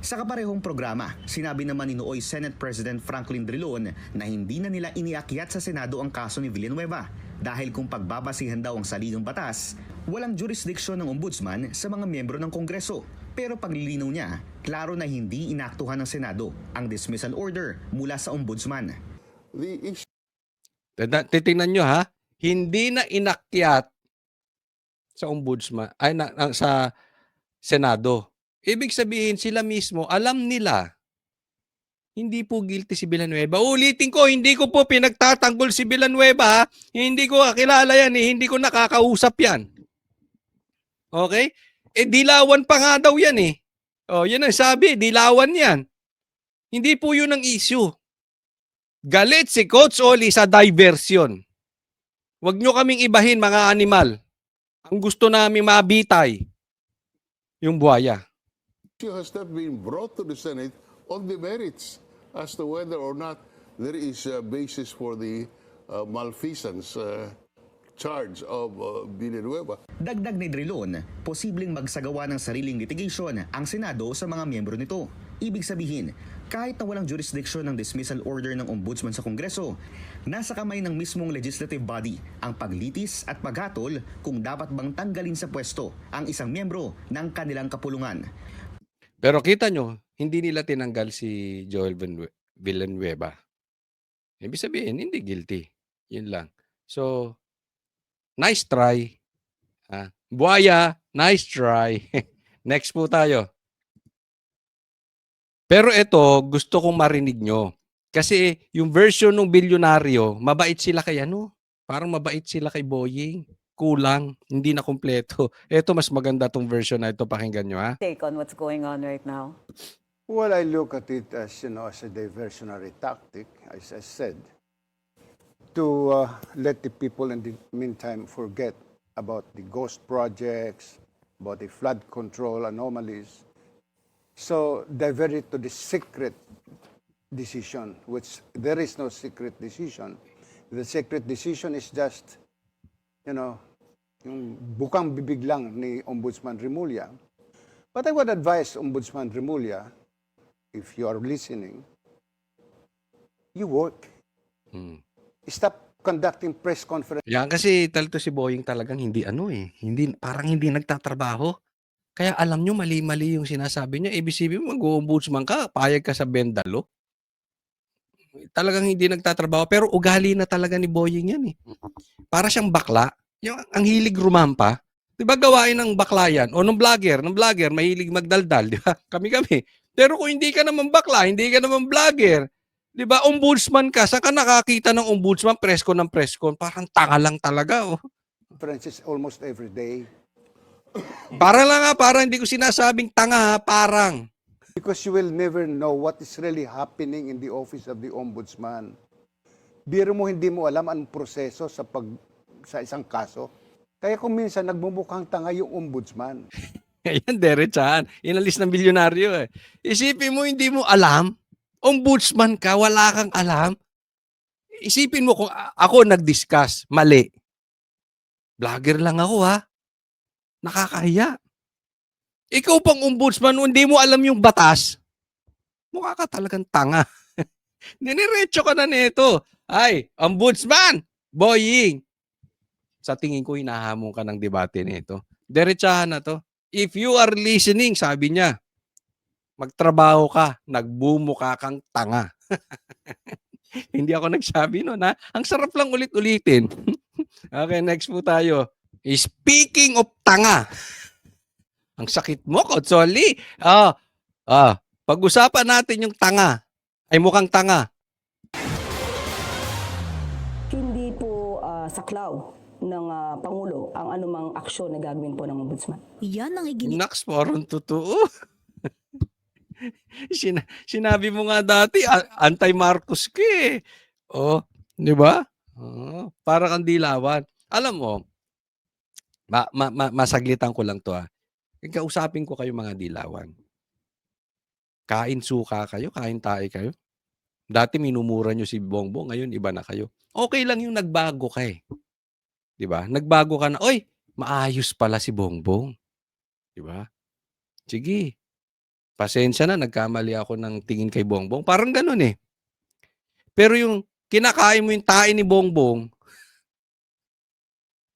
Sa kaparehong programa, sinabi naman ni Nooy Senate President Franklin Drilon na hindi na nila iniakyat sa Senado ang kaso ni Villanueva dahil kung pagbabasihan daw ang saligang batas, walang jurisdiksyon ng ombudsman sa mga miyembro ng Kongreso. Pero paglilinaw niya, klaro na hindi inaktuhan ng Senado ang dismissal order mula sa ombudsman. Titingnan nyo, ha. Hindi na inakyat sa ombudsman, sa Senado. Ibig sabihin, sila mismo, alam nila, hindi po guilty si Villanueva. Ulitin ko, hindi ko po pinagtatanggol si Villanueva, ha? Hindi ko kakilala yan, hindi ko nakakausap yan. Okay? Dilawan pa nga daw yan, eh. Yan ang sabi, dilawan yan. Hindi po yun ang issue. Galit si Coach Oli sa diversion. Huwag nyo kaming ibahin, mga animal. Ang gusto namin mabitay, yung buhaya. Has not been brought to the Senate on the merits as to whether or not there is a basis for the malfeasance charge of Villanueva. Dagdag ni Drilon, posibleng magsagawa ng sariling litigation ang Senado sa mga miyembro nito. Ibig sabihin, kahit na walang jurisdiction ng dismissal order ng ombudsman sa Kongreso, nasa kamay ng mismong legislative body ang paglitis at paghatol kung dapat bang tanggalin sa pwesto ang isang miyembro ng kanilang kapulungan. Pero kita nyo, hindi nila tinanggal si Joel Villanueva. Ibig sabihin, hindi guilty. Yun lang. So, nice try. Buhaya, nice try. Next po tayo. Pero ito, gusto kong marinig nyo. Kasi yung version ng bilyonaryo, mabait sila kay Parang mabait sila kay Boying. Kulang, hindi na kumpleto. Ito mas maganda tong version na ito, pakinggan nyo, ha. Take on what's going on right now? Well, I look at it as, as a diversionary tactic, as I said, to let the people in the meantime forget about the ghost projects, about the flood control anomalies. So divert it to the secret decision, which there is no secret decision. The secret decision is just, yung bukang bibig lang ni Ombudsman Remulla. But I would advise Ombudsman Remulla, if you are listening, you work. Stop conducting press conference. Yan kasi talito si Boying talagang hindi parang hindi nagtatrabaho. Kaya alam nyo, mali-mali yung sinasabi niya. Ibig sabihin, mag-ombudsman ka, payag ka sa bendalo. Talagang hindi nagtatrabaho. Pero ugali na talaga ni Boying yan, eh. Para siyang bakla. Ang hilig rumampa. Diba gawain ng bakla yan? O ng vlogger, mahilig magdaldal. Diba? Kami. Pero kung hindi ka naman bakla, hindi ka naman vlogger, diba, ombudsman ka, saan ka nakakita ng ombudsman, press con? Parang tanga lang talaga, oh. Conferences almost every day. Parang hindi ko sinasabing tanga, ha, parang. Because you will never know what is really happening in the office of the ombudsman. Biro mo, hindi mo alam anong proseso sa isang kaso. Kaya kung minsan nagmumukhang tanga yung ombudsman. Ayan, derechahan. Inalis ng bilyonaryo, eh. Isipin mo, hindi mo alam. Ombudsman ka, wala kang alam. Isipin mo kung ako nag-discuss, mali. Vlogger lang ako, ha. Nakakahiya. Ikaw pang ombudsman, hindi mo alam yung batas. Mukha ka talagang tanga. Niniretso ka na nito. Ay, ombudsman, Boying. Sa tingin ko, hinahamon ka ng debate nito. Derechahan na to. If you are listening, sabi niya, magtrabaho ka, nagbumukha kang tanga. Hindi ako nagsabi nun, ha? Ang sarap lang ulit-ulitin. Okay, next po tayo. Speaking of tanga, Ang sakit mo, Kotsoli. Pag-usapan natin yung tanga. Ay mukhang tanga. Hindi po saklaw ng Pangulo ang anumang aksyon na gagawin po ng Ombudsman. Yan ang igini Naks, parang totoo. Sinabi mo nga dati, anti-Marcos ka eh. Oh, di ba? Para kang dilawan. Alam mo, masaglitan ko lang to Kausapin ko kayo mga dilawan. Kain suka kayo, kain tae kayo. Dati minumura nyo si Bongbong, ngayon iba na kayo. Okay lang yung nagbago ka eh. Di ba? Nagbago ka na, oy, maayos pala si Bongbong. Di ba? Sige. Pasensya na, nagkamali ako ng tingin kay Bongbong. Parang ganun eh. Pero yung kinakain mo yung tae ni Bongbong,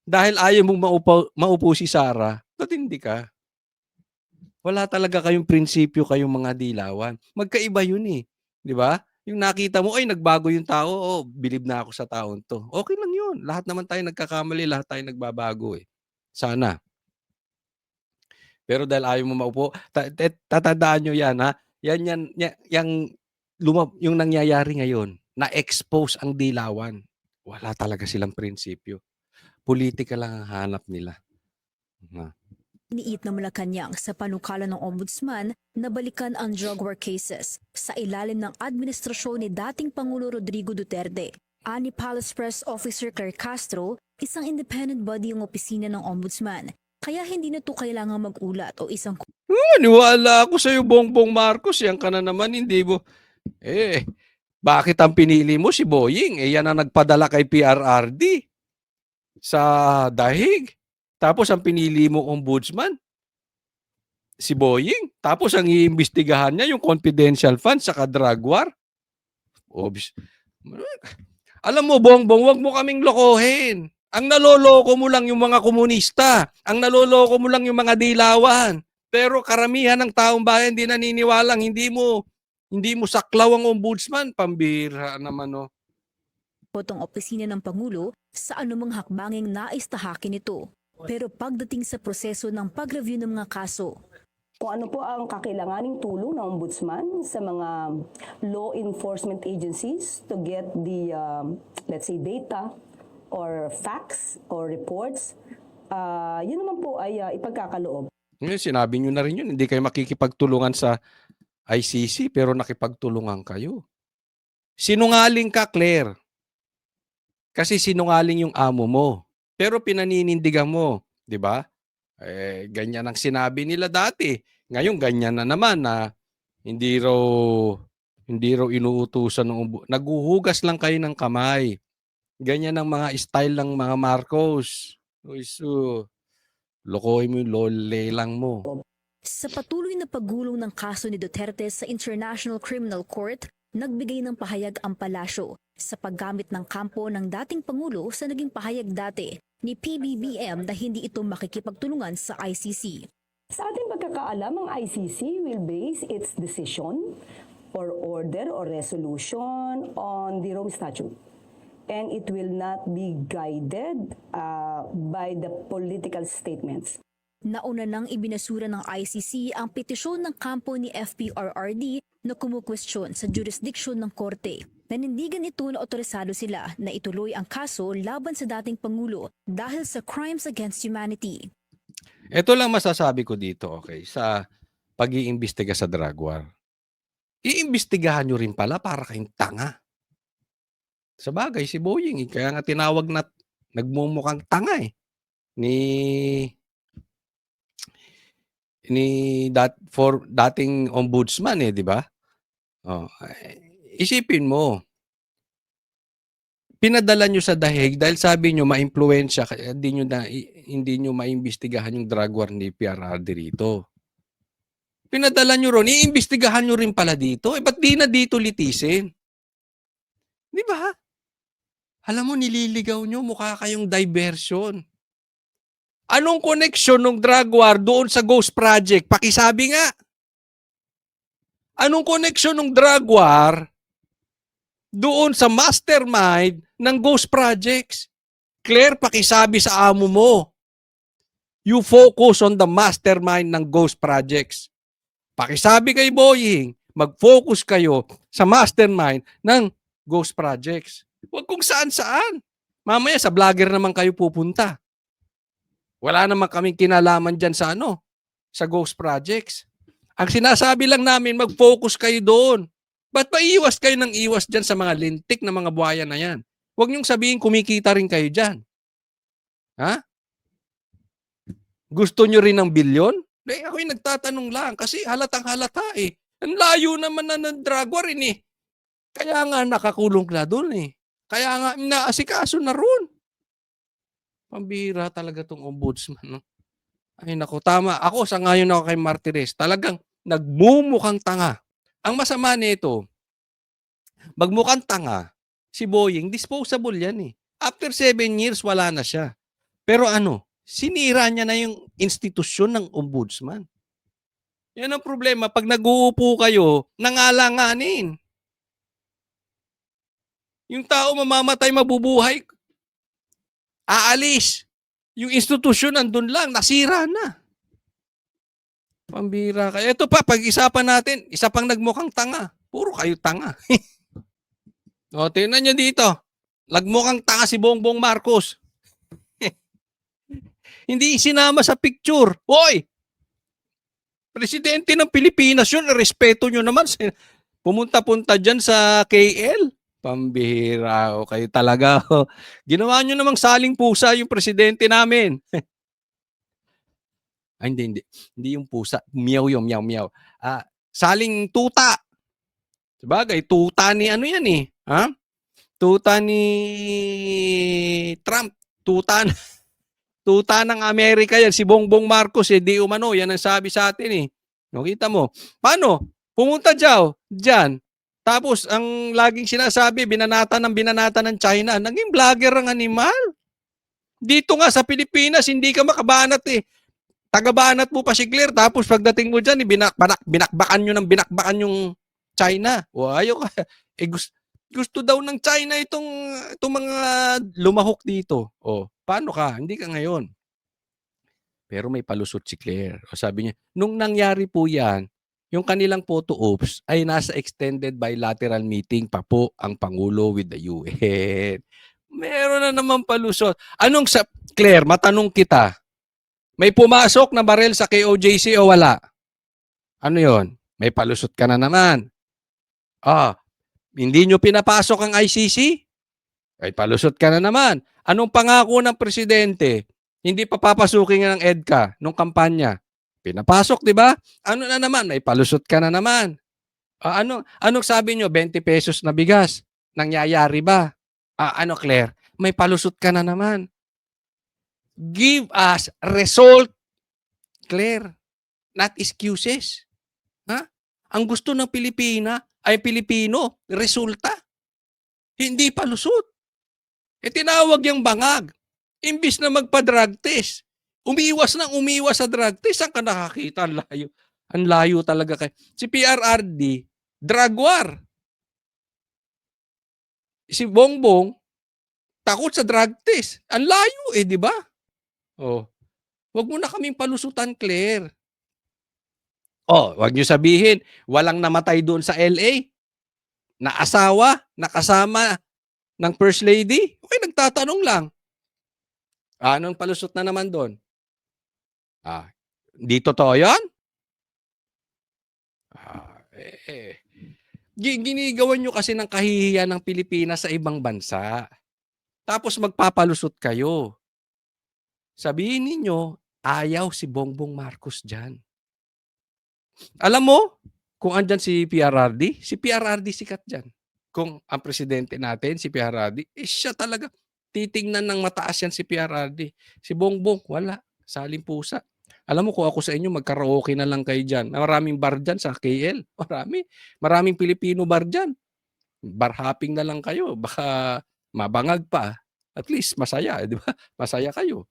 dahil ayaw mong maupo si Sara, matindi ka. Wala talaga kayong prinsipyo kayong mga dilawan. Magkaiba yun eh. Di ba? Yung nakita mo, ay nagbago yung tao, bilib na ako sa taon to. Okay lang yun. Lahat naman tayo nagkakamali, lahat tayo nagbabago eh. Sana. Pero dahil ayaw mo maupo, tatandaan nyo yan ha. Yung nangyayari ngayon, na-expose ang dilawan. Wala talaga silang prinsipyo. Politika lang ang hanap nila. Iniit na Malacanang sa panukala ng Ombudsman na balikan ang drug war cases sa ilalim ng administrasyon ni dating Pangulo Rodrigo Duterte. Ani Palace Press Officer Claire Castro, isang independent body ang opisina ng Ombudsman. Kaya hindi na ito kailangan mag-ulat o isang Niwala ako sa'yo, Bongbong Marcos. Yan ka na naman, hindi mo. Bakit ang pinili mo si Boying? Yan ang nagpadala kay PRRD sa dahig. Tapos ang pinili mo ombudsman, si Boying. Tapos ang iimbestigahan niya yung confidential funds sa drug war. Alam mo, Bongbong, wag mo kaming lokohin. Ang naloloko mo lang yung mga komunista. Ang naloloko mo lang yung mga dilawan. Pero karamihan ng taong bayan hindi naniniwalang hindi mo saklaw ang ombudsman. Pambira naman potong opisina ng Pangulo sa anumang hakbanging nais tahakin ito. Pero pagdating sa proseso ng pag-review ng mga kaso, Kung ano po ang kakailanganing tulong ng Ombudsman sa mga law enforcement agencies to get the, let's say, data or facts or reports, yun naman po ay ipagkakaloob. Sinabi nyo na rin yun, hindi kayo makikipagtulungan sa ICC pero nakipagtulungan kayo. Sinungaling ka, Claire. Kasi sinungaling yung amo mo. Pero pinaninindigan mo, di ba? Ganyan ang sinabi nila dati. Ngayon, ganyan na naman na hindi raw inuutusan ng naghuhugas lang kayo ng kamay. Ganyan ang mga style ng mga Marcos. Lokohin mo yung lole lang mo. sa patuloy na paggulong ng kaso ni Duterte sa International Criminal Court, nagbigay ng pahayag ang palasyo sa paggamit ng kampo ng dating Pangulo sa naging pahayag dati ni PBBM na hindi ito makikipagtulungan sa ICC. Sa ating pagkakaalam, ang ICC will base its decision or order or resolution on the Rome Statute. And it will not be guided by the political statements. Nauna nang ibinasura ng ICC ang petisyon ng kampo ni FPRRD na kumukwestiyon sa jurisdiksyon ng korte. Nanindigan ito na otorisado sila na ituloy ang kaso laban sa dating Pangulo dahil sa crimes against humanity. Ito lang masasabi ko dito, okay, sa pag-iimbestiga sa drug war. Iimbestigahan nyo rin pala para kayong tanga. Sa bagay, si Boying, kaya nga tinawag na nagmumukhang tanga for dating ombudsman di ba? Isipin mo, pinadala nyo sa dahig dahil sabi nyo maimpluwensya kaya hindi nyo maimbestigahan yung drug war ni PRRD rito. Pinadala nyo ron, iimbestigahan nyo rin pala dito. Ba't di na dito litisin? Di ba? Alam mo, nililigaw nyo, mukha kayong diversion. Anong connection ng drug war doon sa Ghost Project? Pakisabi nga. Anong connection ng drug war doon sa mastermind ng Ghost Projects? Claire, pakisabi sa amo mo. You focus on the mastermind ng ghost projects. Pakisabi kay Boying, mag-focus kayo sa mastermind ng ghost projects. Huwag kung saan-saan. Mamaya sa vlogger naman kayo pupunta. Wala naman kaming kinalaman dyan sa sa ghost projects. Ang sinasabi lang namin, mag-focus kayo doon. Ba't ba iwas kayo ng iwas dyan sa mga lintik na mga buhaya na yan? Huwag niyong sabihin kumikita rin kayo dyan. Ha? Gusto nyo rin ng bilyon? Ako'y nagtatanong lang kasi halatang halata eh. Ang layo naman na ng drug war eh. Kaya nga nakakulong na doon eh. Kaya nga naasikaso na roon. Pambihira talaga tong ombudsman. No? Ay nako, tama. Ako sa ngayon ako kay Martires, talagang nagmumukhang tanga. Ang masama nito, magmukhang tanga, si Boying, disposable yan eh. After 7 years, wala na siya. Pero sinira niya na yung institusyon ng ombudsman. Yan ang problema. Pag nag-uupo kayo, nangalanganin. Yung tao mamamatay, mabubuhay, aalis. Yung institusyon nandun lang, nasira na. Pambira kayo. Ito pa, pag-isapan natin, isa pang nagmukhang tanga. Puro kayo tanga. O, tingnan nyo dito. Nagmukhang tanga si Bongbong Marcos. Hindi sinama sa picture. Hoy! Presidente ng Pilipinas yun. Respeto nyo naman. Pumunta-punta dyan sa KL. Pambihira o kayo talaga. Ginawa nyo namang saling pusa yung presidente namin. Ay, hindi. Hindi yung pusa. Meow yung meow. Saling tuta. Sabagay, tuta ni yan eh. Ha? Tuta ni Trump. Tuta ng Amerika yan. Si Bongbong Marcos di umano. Yan ang sabi sa atin eh. Nakita mo. Paano? Pumunta dyan. Tapos, ang laging sinasabi, binanata ng China. Naging vlogger ang animal. Dito nga sa Pilipinas, hindi ka makabanat eh. Tagabanat mo pa si Claire, tapos pagdating mo dyan, binakbakan yung China. O ayaw ka. Gusto daw ng China itong mga lumahok dito. O, paano ka? Hindi ka ngayon. Pero may palusot si Claire. O sabi niya, nung nangyari po yan, yung kanilang photo ops ay nasa extended bilateral meeting pa po ang Pangulo with the UN. Meron na naman palusot. Claire, matanong kita, may pumasok na barel sa KOJC o wala? Ano yon? May palusot ka na naman. Hindi nyo pinapasok ang ICC? Ay palusot ka na naman. Anong pangako ng presidente? Hindi pa papasukin ng EDCA nung kampanya. Pinapasok, di ba? Ano na naman? May palusot ka na naman. Anong sabi nyo? 20 pesos na bigas. Nangyayari ba? Claire? May palusot ka na naman. Give us result, Claire. Not excuses. Ha? Ang gusto ng Pilipino, resulta. Hindi palusot. Tinawag yung bangag. Imbis na magpa-drug test. Umiwas sa drug test. Saan ka nakakita? Ang layo. Ang layo talaga kay. Si PRRD, drug war. Si Bongbong, takot sa drug test. Ang layo di ba? Wag mo na kaming palusutan, Claire. Wag niyo sabihin, walang namatay doon sa LA. Na asawa, nakasama ng First Lady. Okay, nagtatanong lang. Anong palusot na naman doon? Di totoo yan? Ginigawan nyo kasi ng kahihiyan ng Pilipinas sa ibang bansa. Tapos magpapalusot kayo. Sabihin ninyo, ayaw si Bongbong Marcos dyan. Alam mo, kung andyan si PRRD sikat dyan. Kung ang presidente natin, si PRRD, siya talaga. Titingnan ng mataas yan si PRRD. Si Bongbong, wala. Saling pusa. Alam mo, kung ako sa inyo, magkaraoke na lang kayo dyan. Maraming bar dyan sa KL. Maraming Pilipino bar dyan. Bar hopping na lang kayo. Baka mabangag pa. At least, masaya. Di ba? Masaya kayo.